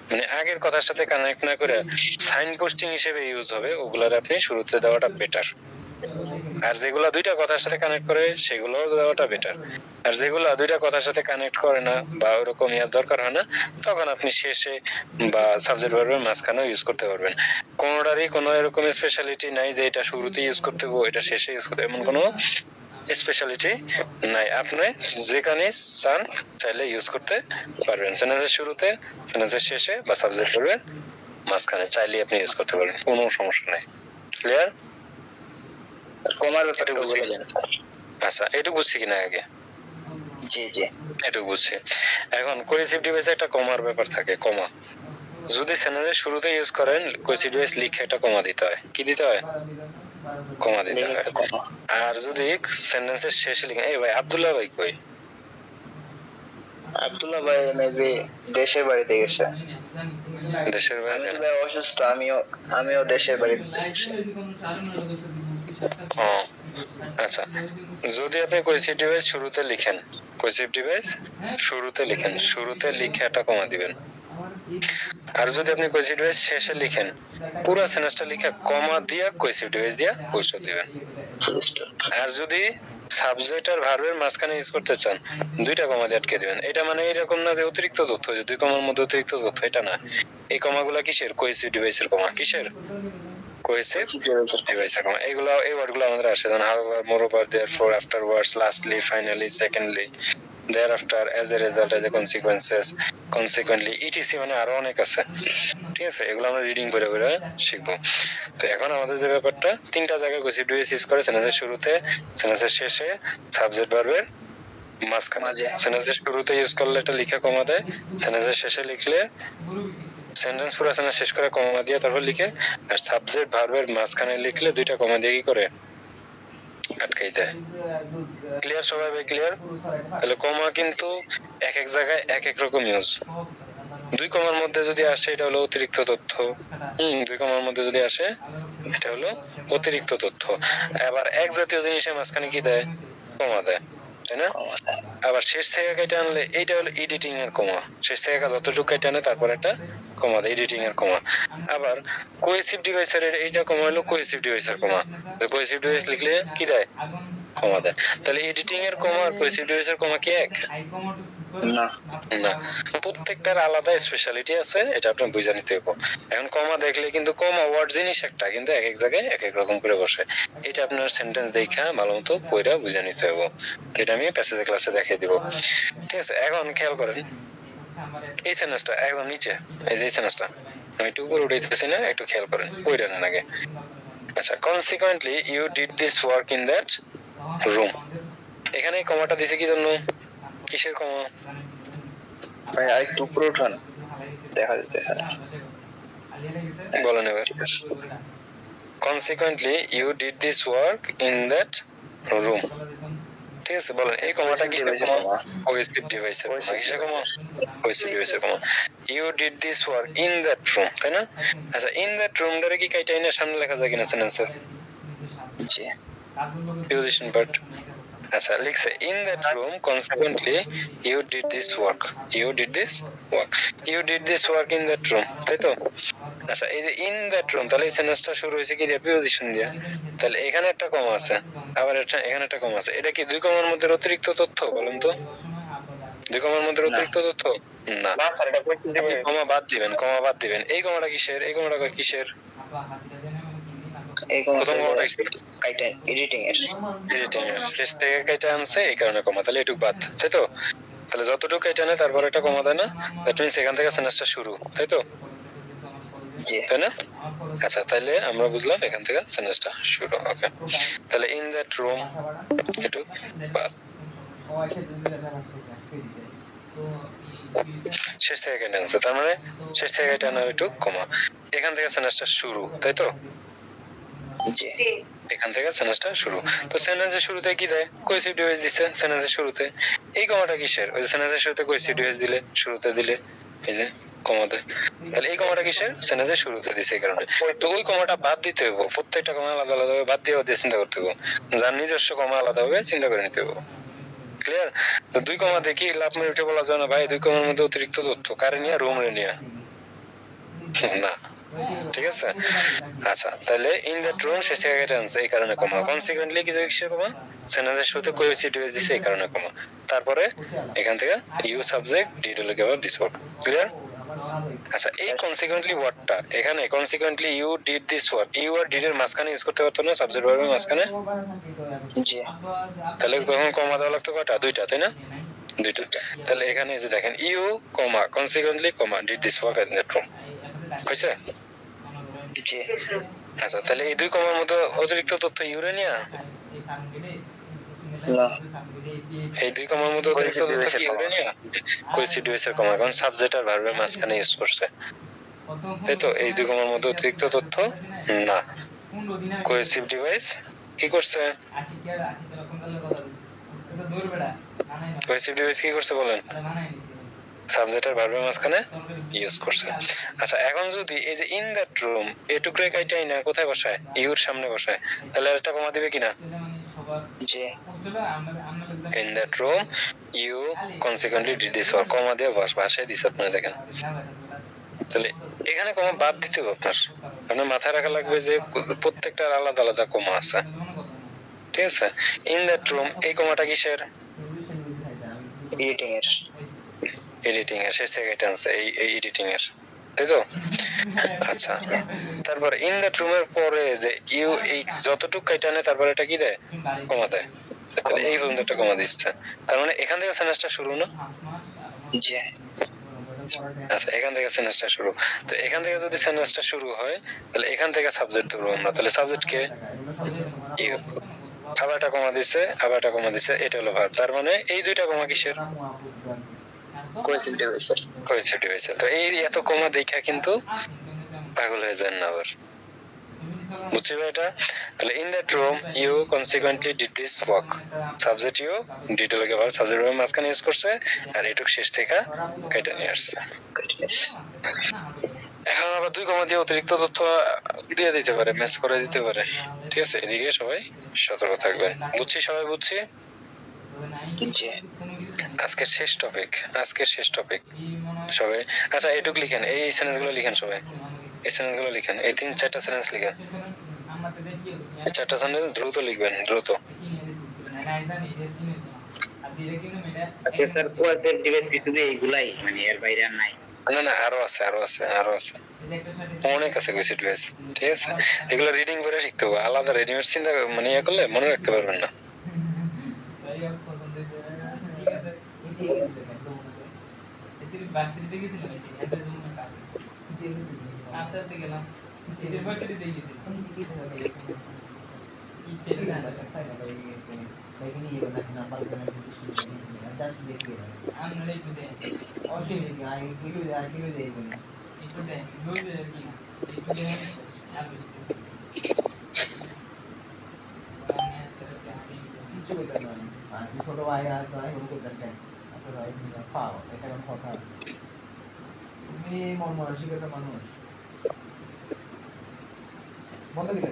মানে আগের কথার সাথে কানেক্ট না করে সাইন পোস্টিং হিসেবে ইউজ হবে, ওগুলার আপনি শুরুতে দেওয়াটা বেটার। আর যেগুলা দুইটা কথার সাথে কানেক্ট করে সেগুলো দেওয়াটা বেটার। আর যেগুলা দুইটা কথার সাথে কানেক্ট করে না বা ওরকম ইয়ার দরকার হয় না, তখন আপনি শেষে বা সাবজেক্ট ভার্বের মাঝখানেও ইউজ করতে পারবেন। কোনোটারই কোনো এরকম স্পেশালিটি নাই যে এটা শুরুতে ইউজ করতে হবে এটা শেষে ইউজ করতে, এমন কোনো স্পেশালিটি নাই। আপনি যেখানে চান চাইলে ইউজ করতে পারবেন, সেন্টেন্সের শুরুতে, সেন্টেন্সের শেষে বা সাবজেক্ট ভার্বের মাঝখানে চাইলে আপনি ইউজ করতে পারবেন, কোনো সমস্যা নাই। ক্লিয়ার? কমার ব্যাপারটা বলে দেন। আচ্ছা এটুকু বুঝছি কিনা আগে? জি জি, এটুকু বুঝছি। এখন কোহেসিভ ডিভাইসে একটা কমার ব্যাপার থাকে, কমা। যদি সেন্টেন্সের শুরুতে ইউজ করেন কোহেসিভ ডিভাইস লিখে একটা কমা দিতে হয়। কি দিতে হয়? কমা দিতে হয়। আর যদি সেন্টেন্সের শেষে লিখেন, এই ভাই আব্দুল্লাহ ভাই কই? আব্দুল্লাহ ভাই মেবি দেশের বাড়িতে গেছে। দেশের আমি বাইরে? তো ভাই অসুস্থ, আমিও দেশের বাড়িতে গেছি। ও আচ্ছা, যদি আপনি কোহেসিভ ডিভাইস শুরুতে লিখেন, কোহেসিভ ডিভাইস শুরুতে লিখেন, শুরুতে লিখে একটা কমা দিবেন। আর যদি আপনি কোহেসিভ ডিভাইস শেষে লিখেন, পুরো সেন্টেন্সটা লিখে কমা দিয়া কোহেসিভ ডিভাইস দিয়া ফুলস্টপ দিবেন। আর যদি সাবজেক্ট আর ভার্বের মাঝখানে ইউজ করতে চান, দুইটা কমা দিয়ে আটকে দিবেন। এটা মানে এরকম না যে অতিরিক্ত তথ্য, যে দুই কমার মধ্যে অতিরিক্ত তথ্য, এটা না। এই কমাগুলা কিসের? কোহেসিভ ডিভাইসের কমা। কিসের? কোহেসিভ ডিভাইসের কমা। এগুলো এই ওয়ার্ডগুলো আমাদের আসে, যেমন however, moreover, therefore, afterwards, lastly, finally, secondly, thereafter, as a result, as a consequences, consequently, etc মানে আরো অনেক আছে। ঠিক আছে, এগুলো আমরা রিডিং করে করে শিখবো। তো এখন আমাদের যে ব্যাপারটা, তিনটা জায়গায় কোহেসিভ ডিভাইস ইউজ করে, সেন্টেন্সের শুরুতে, সেন্টেন্সের শেষে, সাবজেক্ট ভার্বের মাঝখানে। সেন্টেন্সের শুরুতে ইউজ করলে এটা লিখে কমা দেয়, সেন্টেন্সের শেষে লিখলে সেন্টেন্স পুরো সেন্টেন্স শেষ করে কমা দিয়ে তারপর লিখে, আর সাবজেক্ট ভার্বের মাঝখানে লিখলে দুইটা কমা দিয়ে কি করে আটকাই দেয়। ক্লিয়ার সবাই? ভাই ক্লিয়ার? তাহলে কমা কিন্তু এক এক জায়গায় এক এক রকম ইউজ। দুই কমার মধ্যে যদি আসে এটা হলো অতিরিক্ত তথ্য। দুই কমার মধ্যে যদি আসে এটা হলো অতিরিক্ত তথ্য। আবার এক জাতীয় জিনিসের মাঝখানে কি দেয়? কমা দেয়, তাই না? আবার শেষ থেকে কেটে আনলে এইটা হলো এডিটিং এর কমা। শেষ থেকে যতটুকু কেটে আনে তারপর একটা কমা দেয়, এডিটিং এর কমা। আবার কোহেসিভ ডিভাইসের এইটা কমা হলো কোহেসিভ ডিভাইসের কমা। তো কোহেসিভ ডিভাইস লিখলে কি দেয়? কমা দেয়। তাহলে এডিটিং এর কমা আর কোহেসিভ ডিভাইসের কমা কি এক? না। না, প্রত্যেকটার আলাদা স্পেশালিটি আছে, এটা আপনি বুঝে নিতে হবে। এখন কমা দেখলে কিন্তু কমা ওয়ার্ড জিনিস একটা, কিন্তু এক এক জায়গায় এক এক রকম করে বসে। এটা আপনার সেন্টেন্স দেখা ভালো মতো পড়া বুঝে নিতে হবে। এটা আমি প্যাসেজে ক্লাসে দেখিয়ে দিব। ঠিক আছে, এখন খেয়াল করেন এই সেন্টেন্সটা একদম নিচে, এই যে সেন্টেন্সটা আমি একটু উপরে উঠাইতেছি না, একটু খেয়াল করেন কইরা নেন আগে। আচ্ছা, consequently you did this work in that room, এখানে কমাটা দিছে কি জন্য? কিসের কমা? ভাই আরেকটু উপরে উঠান, দেখা যেতে। বলেন এবার। Consequently you did this work in that room, ঠিক আছে, বলেন এই কমাটা কিসের কমা? কোহেসিভ ডিভাইসের কমা। কিসের কমা? কোহেসিভ ডিভাইসের কমা। You did this work in that room, তাই না? আচ্ছা, in that room টারে কি কাইটা এনে সামনে লেখা যায় কিনা সেন্টেন্সের? জি। Preposition part। আচ্ছা, লিখছে in that room consequently you did this work, you did this work, you did this work in that room, তাই তো? আচ্ছা, এই যে in that room, তাহলে এই সেন্টেন্সটা শুরু হয়েছে কি দিয়ে? প্রিপোজিশন দিয়ে। তাহলে এখানে একটা কমা আছে, আবার এখানে একটা কমা আছে। এটা কি দুই কমার মধ্যে অতিরিক্ত তথ্য? বলেন তো, দুই কমার মধ্যে অতিরিক্ত তথ্য? না, না স্যার, এটা কোহেসিভ আপনি ডিভাইস। কমা বাদ দিবেন, কমা বাদ দিবেন। এই কমাটা কিসের? এই কমাটা কিসের? এই কমাটা প্রথম কমাটা কিসের? কাইটা এডিটিং এর। এডিটিং এর শেষ থেকে কেটে আনছে, এই কারণে কমা। তাহলে এটুক বাদ, তাই তো? তাহলে যতটুকু কেটে আনে তারপর একটা কমা দেয় না, দ্যাট মিন্স এখান থেকে সেন্টেন্সটা শুরু, তাই তো? জি। তাই না? আচ্ছা, তাহলে আমরা বুঝলাম এখান থেকে সেন্টেন্সটা শুরু। ওকে, তাহলে ইন দ্যাট রুম একটু বাদ, শেষ থেকে কেটে আনছে, তার মানে শেষ থেকে কেটে আনার একটু কমা। এখান থেকে সেন্টেন্সটা শুরু, তাই তো? জি। জি। এখান থেকে সেন্টেন্সটা শুরু। তো সেন্টেন্সের শুরুতে কি দেয়? কোহেসিভ ডিভাইস দিছে সেন্টেন্সের শুরুতে। এই কমাটা কিসের? ওই যে সেন্টেন্সের শুরুতে কোহেসিভ ডিভাইস দিলে, শুরুতে দিলে এই যে কমা দেয়। তাহলে এই কমাটা কিসের? সেন্টেন্সের শুরুতে দিছে, এই কারণে। তো ওই কমাটা বাদ দিতে হইব, প্রত্যেকটা কমা আলাদা আলাদা ভাবে বাদ দিয়ে চিন্তা করতে হইব। যার নিজস্ব কমা আলাদা ভাবে চিন্তা করে নিতে হইব। ক্লিয়ার? তো দুই কমা দেখি লাভ মেরে উঠে বলা যায় না ভাই দুই কমার মধ্যে অতিরিক্ত তথ্য কারে নিয়ে? রুম রে নিয়ে না, ঠিক আছে? আচ্ছা, তাহলে ইন দ্যাট রুম শেষ থেকে কেটে আনছে, এই কারণে কমা। কনসিকুয়েন্টলি কিসের কমা? সেন্টেন্সের শুরুতে কোহেসিভ ডিভাইস দিছে, এই কারণে কমা। তারপরে এখান থেকে ইউ সাবজেক্ট ডিড হলো গিয়ে দিস ওয়ার্ক। ক্লিয়ার? আচ্ছা, এই কনসিকুয়েন্টলি ওয়ার্ডটা এখানে consequently you did this work, you are did এর মাঝখানে ইউজ করতে পারতো না? সাবজেক্ট ভার্বের মাঝখানে। জি। তাহলে তখন কমা দেওয়া লাগতো কয়টা? দুইটা, তাই না? দুইটা। তাহলে এখানে এই যে দেখেন you comma consequently comma did this work in that room, হইছে? জি। জি স্যার। আচ্ছা, তাহলে এই দুই কমার মধ্যে অতিরিক্ত তথ্য ইউরেনিয়া? না। এই দুই কমার মধ্যে অতিরিক্ত তথ্য কি ইউরেনিয়া? কোহেসিভ ডিভাইসের কমা, কারণ সাবজেক্ট আর ভার্বের মাঝখানে ইউজ করছে, তাই তো? এই দুই কমার মধ্যে অতিরিক্ত তথ্য না। কোহেসিভ ডিভাইস কি করছে? কোহেসিভ ডিভাইস কি করছে বলেন? সাবজেক্ট আর ভার্বের মাঝখানে ইউজ করছে। আচ্ছা, এখন যদি এই যে ইন দ্যাট রুম এটুকরে কাইটাই না কোথায় বসায়? ইউর সামনে বসায়, তাহলে একটা কমা দিবে কিনা? জি। In that room you consequently did this work, comma দিয়ে ভাষায় দিছে আপনারা দেখেন। তাহলে এখানে কমা বাদ দিতে হবে আপনার। আপনার মাথায় রাখা লাগবে যে প্রত্যেকটার আলাদা আলাদা কমা আছে, ঠিক আছে? ইন দ্যাট রুম এই কমাটা কিসের? এডিটিং এর। এডিটিং এর শেষ থেকে এটা আনছে, এই এডিটিং এর। তাই তো? আচ্ছা, তারপর ইন দ্যাট রুমের পরে যে ইউ এই যতটুকু কাইটা নেয় তারপরে এটা কি দেয়? কমা দেয়। তাহলে এই পর্যন্ত একটা কমা দিচ্ছে, তার মানে এখান থেকে সেন্টেন্সটা শুরু না? জি আচ্ছা, এখান থেকে সেন্টেন্সটা শুরু। তো এখান থেকে যদি সেন্টেন্সটা শুরু হয় তাহলে এখান থেকে সাবজেক্ট ধরবো আমরা। তাহলে সাবজেক্ট কে? ইউ। আবার একটা কমা দিছে, আবার একটা কমা দিছে, এটা হলো ভার্ব। তার মানে এই দুইটা কমা কিসের? কোয়েসিটিভ হয়েছে। কোয়েন্সিটিভ হয়েছে। তো এই এত কমা দেখা কিন্তু পাগল হয়ে যান না আবার। বুঝছি ভাই এটা? তাহলে in that room you consequently did this work. Subject you, detail কে ভার্ব, সাবজেক্ট ভার্ব মাঝখানে ইউজ করছে আর এটুক শেষ থেকে কেটে নিয়ে আসছে। এখন আবার দুই কমা দিয়ে অতিরিক্ত তথ্য দিয়ে দিতে পারে, ম্যাচ করে দিতে পারে। ঠিক আছে, এদিকে সবাই সতর্ক থাকবেন। বুঝছি সবাই, বুঝছি? জি আজকের শেষ টপিক, আজকের শেষ টপিক সবাই। আচ্ছা এটুক লিখেন, এই সেন্টেন্স গুলো লিখেন সবাই, এই সেন্টেন্স গুলো লিখেন, এই 3-4টা সেন্টেন্স লিখেন। এই 4টা সেন্টেন্স দ্রুত লিখবেন, দ্রুত। আচ্ছা স্যার কোয়েসিটিভ শুধু এইগুলাই, মানে এর বাইরে আর নাই? না না, আরো আছে, আরো আছে, আরো আছে, অনেক আছে কোয়েসিড ওয়েস। ঠিক আছে, এগুলো রিডিং করে শিখতে হবে। আলাদা রেডিমেড চিন্তা মানে ইয়ে করলে মনে রাখতে পারবেন না। ছোট ভাই আর ভাই ওরকম করতেন কেন? আচ্ছা ভাই ফাও এটা কোন কথা? তুমি মন মানসিকতা মানুষ বন্ধ দিলে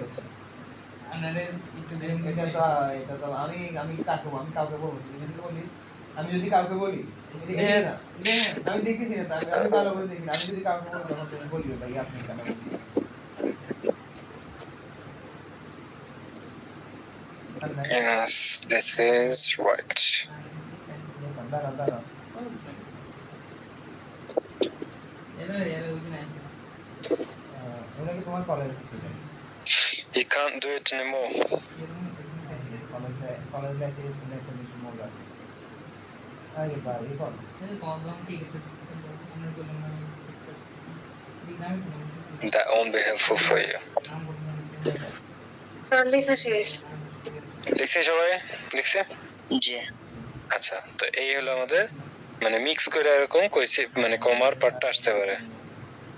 এটা তো আমি আমি কাকে আমি কাউকে বলবো, তুমি যদি বলি, আমি যদি কাউকে বলি আমি দেখতেছি না, আমি ভালো করে দেখি না, আমি যদি কাউকে বলি তখন তুমি বলবে ভাই আপনি কেন বলছেন? Yes, this is right. দাঁড়া দাঁড়া ওটা কি তোমার কলেজ থেকে? You can't do it anymore. College লাইফে স্কুলে একটা বেশি মজা। আরে ভাই এখন That won't be helpful for you. Sir লেখা শেষ। লিখছি সবাই? লিখছে? জি আচ্ছা, তো এই হলো আমাদের মানে মিক্স করে এরকম কইছি, মানে কমার পার্টটা আসতে পারে।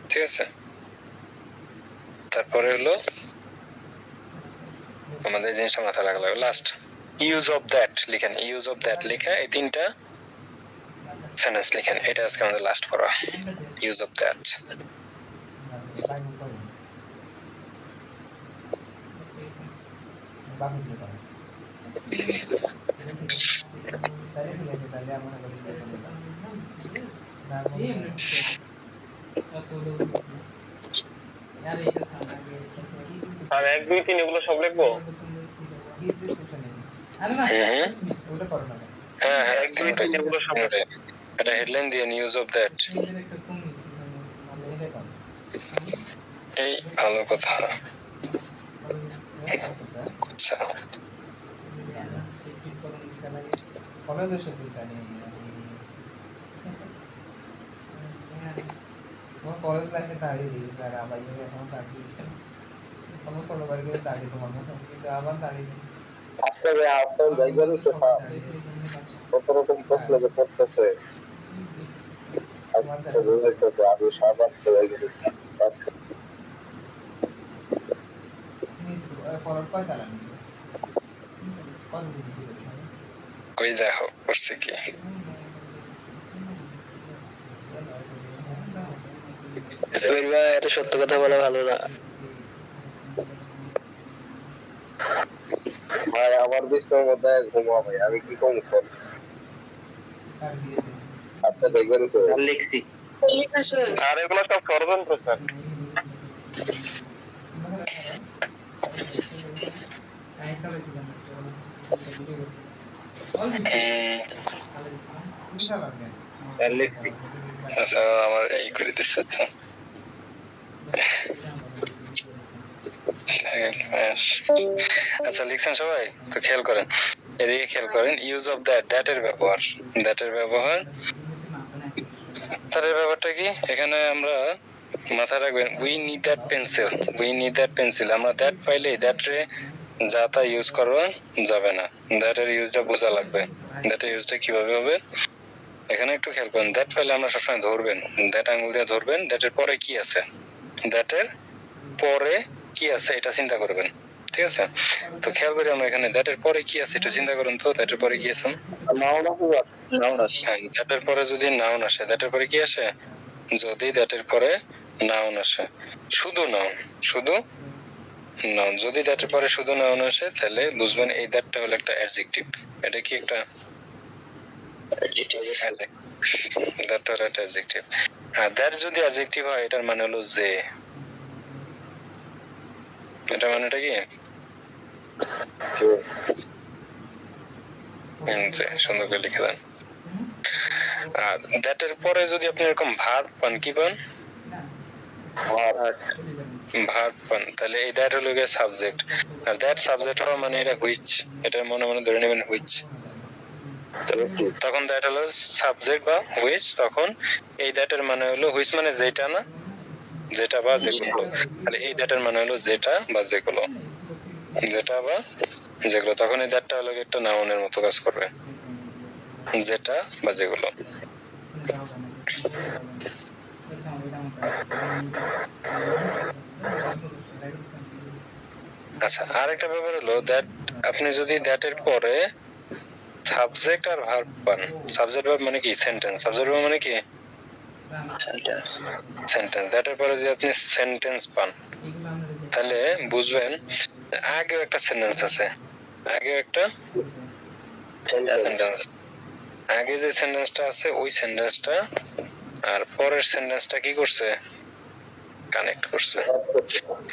ঠিক আছে, তারপরে হলো আমাদের জিনিসটা মাথায় রাখা লাগবে। লাস্ট ইউজ অফ দ্যাট লিখেন, ইউজ অফ দ্যাট লিখে এই 3টা সেন্টেন্স লিখেন। এটা আজকে আমাদের লাস্ট পড়া, ইউজ অফ দ্যাট। বাকি দিতে পারে তাহলে ঠিক আছে, তাহলে আমরা করি আর 1 2 3 এগুলো সব লিখবো? ওটা করো না হ্যাঁ হ্যাঁ, 1 2 3 এগুলো সব লিখবো। এটা হেডলাইন দিয়ে ইউজ অফ দ্যাট। এই ভালো কথা। আচ্ছা, কলেজের সুবিধা নেই তোমার কলেজ লাইফে দাঁড়িয়ে দিই যারা আবার এখন দাঁড়িয়ে কোনো ছোট বাড়ি করে দাঁড়িয়ে তোমার মতো কিন্তু আবার দাঁড়িয়ে আজকে যাইবারই তো স্যার কত রকম প্রশ্ন যে করতেছে। আজকে বুঝাইতেছে আমি সাবান করে গেছি। পরের কয় তালা নিছে কত দিন ছিল ওই দেখো করছে কি। এত সত্য কথা বলা ভালো না ভাই আমার বিছানার মধ্যে ঘুমা ভাই, আমি কি কম করি? আপনি দেখবেন তো লিখছি লেখা শেষ। আর এগুলো সব ষড়যন্ত্র স্যার। আচ্ছা, আমার এই করে দিচ্ছে। আচ্ছা আচ্ছা লিখছেন সবাই? তো খেয়াল করেন, এদিকে খেয়াল করেন, ইউজ অফ দ্যাট, দ্যাটের ব্যবহার, দ্যাটের ব্যবহার। তার ব্যাপারটা কি, এখানে আমরা মাথায় রাখবেন, we need that pencil, we need that pencil. আমরা দ্যাট পাইলে দ্যাট রে যা তা ইউজ করা যাবে না, দ্যাটের ইউজটা বোঝা লাগবে। দ্যাটের ইউজটা কিভাবে হবে এখানে একটু খেয়াল করেন। দ্যাট পাইলে আমরা সবসময় ধরবেন, দ্যাট আঙুল দিয়ে ধরবেন, দ্যাটের পরে কি আছে, দ্যাটের পরে কি আছে এটা চিন্তা করবেন, ঠিক আছে? তো খেয়াল করি আমরা এখানে দ্যাটের পরে কি আছে একটু চিন্তা করুন তো, দ্যাটের পরে কি আছে? দ্যাটের পরে যদি নাউন আসে, দ্যাটের পরে কি আসে? যদি দ্যাটের পরে নাউন আসে, শুধু নাউন, শুধু নাউন, যদি দ্যাটের পরে শুধু নাউন আসে তাহলে বুঝবেন এই দ্যাটটা হলো একটা অ্যাডজেক্টিভ। এটা কি একটা দ্যাটটা হলো একটা অ্যাডজেক্টিভ। আর দ্যাট যদি অ্যাডজেক্টিভ হয় এটার মানে হলো যে, এটা মানেটা কি? যে, সুন্দর করে লিখে দেন। আর দ্যাটের পরে যদি আপনি এরকম ভার্ব পান, কি পান? ভার্ব পান, তাহলে এই দ্যাট হলো গিয়ে সাবজেক্ট। আর দ্যাট সাবজেক্ট হওয়া মানে এটা হুইচ, এটা মনে মনে ধরে নেবেন হুইচ। তখন দ্যাট হলো সাবজেক্ট বা হুইচ, তখন এই দ্যাটের মানে হলো হুইচ মানে যেটা না, যেটা বা যেগুলো। তাহলে এই দ্যাটের মানে হলো যেটা বা যেগুলো, যেটা বা যেগুলো। তখন এই দ্যাটটা হলো একটা নাউনের মতো কাজ করবে, যেটা বা যেগুলো। আচ্ছা, আরেকটা ব্যাপার হলো দ্যাট, আপনি যদি দ্যাটের পরে সাবজেক্ট আর ভার্ব পান, সাবজেক্ট ভার্ব মানে কি? সেন্টেন্স। সাবজেক্ট ভার্ব মানে কি? সেন্টেন্স। দ্যাটের পরে যদি আপনি সেন্টেন্স পান তাহলে বুঝবেন আগেও একটা সেন্টেন্স আছে, আগেও একটা সেন্টেন্স, আগে যে সেন্টেন্সটা আছে ওই সেন্টেন্সটা আর পরের সেন্টেন্সটা কি করছে? কানেক্ট করছে।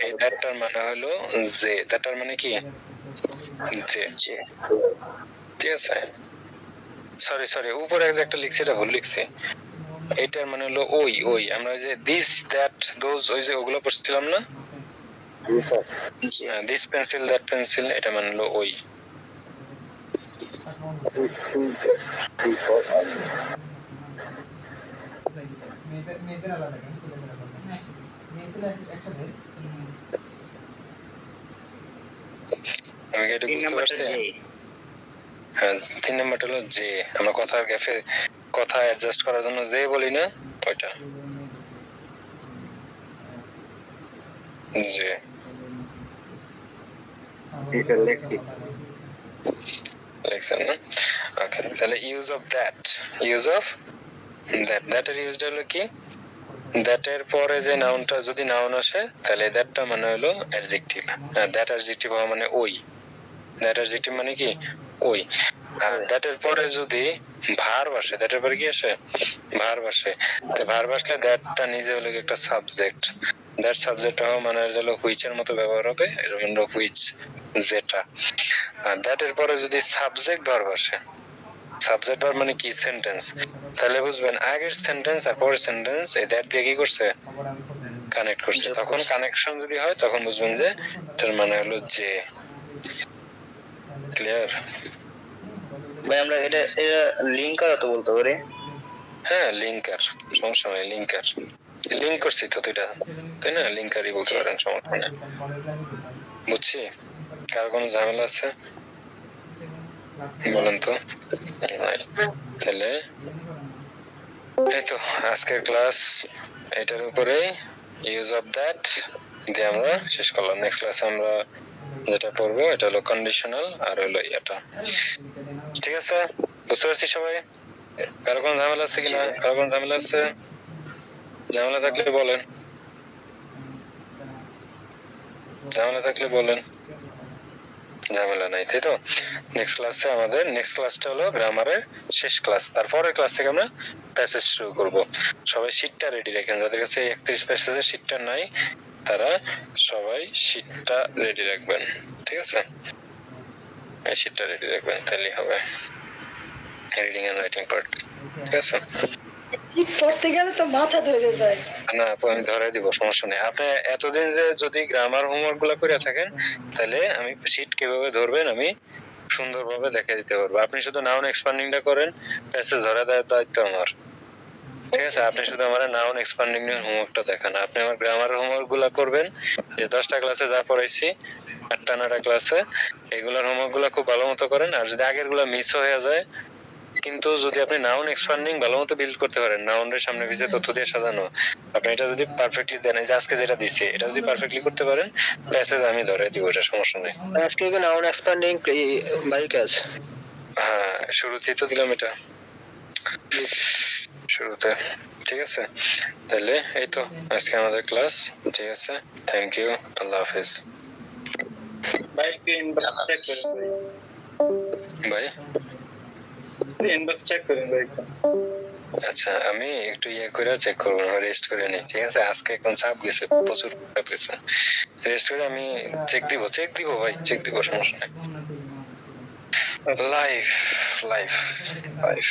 এই দ্যাটটার মানে হলো যে, দ্যাটটার মানে কি? যে, ঠিক আছে? সরি সরি, উপরে একটা লিখছি, এটা ভুল লিখছি। এটার মানে হলো ওই, ওই আমরা ওই যে দিস দ্যাট দোজ, ওই যে ওগুলো পড়ছিলাম না, দিস পেন্সিল দ্যাট পেন্সিল, এটা মানে হলো ওই। মেয়েদের আলাদা কেন, ছেলেদের আলাদা? মেয়ে ছেলে একসাথে। আমি কি এটা বুঝতে পারছি? হ্যাঁ, 3 নাম্বারটা হলো যে, আমরা কথার গ্যাপে কথা অ্যাডজাস্ট করার জন্য যে বলি না, ওইটা যে। লিখছেন না? ওকে, তাহলে use of that, use of that, দ্যাটের ইউজটা হলো কি? দ্যাটের পরে যে নাউনটা যদি নাউন আসে তাহলে দ্যাটটা মানে হলো অ্যাডজেক্টিভ। দ্যাট অ্যাডজেক্টিভ হওয়া মানে ওই, দ্যাট অ্যাডজেক্টিভ মানে কি? ওই। আর দ্যাটের পরে যদি ভার্ব আসে, দ্যাটের পরে কি আসে? ভার্ব আসে। তাহলে ভার্ব আসলে দ্যাটটা নিজে হলো একটা সাবজেক্ট। দ্যাট সাবজেক্ট হওয়া মানে হলো হুইচের মতো ব্যবহার হবে, এর মানে হলো হুইচ, যেটা। আর দ্যাটের পরে যদি সাবজেক্ট ভার্ব আসে, সাবজেক্ট ভার্ব মানে কি? সেন্টেন্স। তাহলে বুঝবেন আগের সেন্টেন্স আর পরের সেন্টেন্স এই দ্যাট দিয়ে কি করছে? কানেক্ট করছে। তখন কানেকশন যদি হয় তখন বুঝবেন যে এটার মানে হলো যে। ক্লিয়ার? ভাই আমরা এটা লিংক করা তো বলতে পারি। হ্যাঁ, লিঙ্কার, সমস্যা নেই, লিঙ্কার। লিঙ্ক করছি তো দুইটা, তাই না? লিঙ্কারই বলতে পারেন, সমস্যা নেই। বুঝছি। কার কোনো ঝামেলা আছে বলেন তো? তাহলে এই তো আজকের ক্লাস এটার উপরে, ইউজ অফ দ্যাট দিয়ে আমরা শেষ করলাম। নেক্সট ক্লাসে আমরা যেটা পড়বো এটা হলো কন্ডিশনাল আর হলো এটা। ঠিক আছে, বুঝতে পারছি সবাই? কারো কোনো ঝামেলা আছে কিনা? কারো কোনো ঝামেলা আছে? ঝামেলা থাকলে বলেন, ঝামেলা থাকলে বলেন। ঝামেলা নাই, তাই তো? নেক্সট ক্লাসে আমাদের নেক্সট ক্লাসটা হলো গ্রামারের শেষ ক্লাস। তারপরের ক্লাস থেকে আমরা প্যাসেজ শুরু করব। সবাই শীটটা রেডি রাখেন, যাদের কাছে 31 প্যাসেজের শীটটা নাই তারা সবাই শীটটা রেডি রাখবেন, ঠিক আছে? এই শীটটা রেডি রাখবেন, তাহলেই হবে রিডিং এন্ড রাইটিং পার্ট, ঠিক আছে? শীত পড়তে গেলে তো মাথা ধরে যায়। না আপু আমি ধরে দিব, সমস্যা নেই। আপনি এতদিন যে যদি গ্রামার হোমওয়ার্ক গুলা করে থাকেন তাহলে আমি শীট কিভাবে ধরবেন আমি সুন্দরভাবে দেখে দিতে পারবো। আপনি শুধু নাউন এক্সপান্ডিংটা করেন, প্যাসেজ ধরে দেওয়ার দায়িত্ব আমার। ঠিক আছে, আপনি শুধু আমার নাউন এক্সপান্ডিং এর হোমওয়ার্কটা দেখান। আপনি আমার গ্রামারের হোমওয়ার্ক গুলা করবেন, যে 10টা ক্লাসে যা পড়াইছি 8টা 9টা ক্লাসে, এগুলার হোমওয়ার্ক গুলা খুব ভালো মতো করেন। আর যদি আগের গুলা মিস হয়ে যায়, কিন্তু যদি আপনি নাউন এক্সপান্ডিং ভালো মতো বিল্ড করতে পারেন, নাউনের সামনে পিছে তথ্য দিয়ে সাজানো, আপনি এটা যদি পারফেক্টলি দেন, এই যে আজকে যেটা দিছি এটা যদি পারফেক্টলি করতে পারেন, প্যাসেজ আমি ধরে দিব, এটা সমস্যা নেই। আজকে কি নাউন এক্সপ্যান্ডিং বাই কাজ? হ্যাঁ, শুরুতেই তো দিলাম এটা, শুরুতে। ঠিক আছে, তাহলে এই তো আজকে আমাদের ক্লাস। ঠিক আছে, থ্যাংক ইউ, আল্লাহ হাফেজ। ভাই একটু ইনবক্স চেক করেন ভাই ভাই, ইনবক্স চেক করেন ভাই একটু। আচ্ছা, আমি একটু ইয়ে করে চেক করবো, রেস্ট করে নিই। ঠিক আছে, আজকে এখন চাপ গেছে, প্রচুর চাপ গেছে। রেস্ট করে আমি চেক দিব ভাই, চেক দিব, সমস্যা নেই। Life life life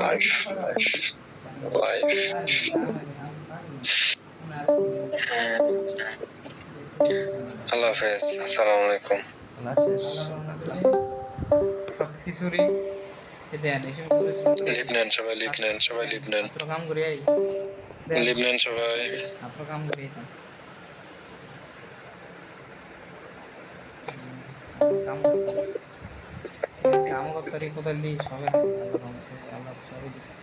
life life life. আল্লাহ হাফেজ, আসসালামু আলাইকুম। কিছুরি এতে অ্যাডিশন করেছি লিভ নেন সবাই, লিভ নেন সবাই, লিভ নেন, মাত্র কাম করি আই লিভ নেন সবাই। মাত্র কাম করি কাম কাম করতে কোথায় দিই সবাই আল্লাহ সবাই দিছে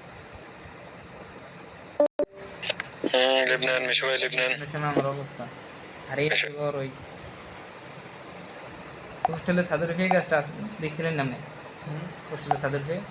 লিভ নেন সবাই, লিভ নেন। শোনা আমার অবস্থা আর এই এবার ওই হোস্টেলের সাদর ফিয়ে গাছটা দেখছিলেন নামে হোস্টেলের সাদর ফিয়ে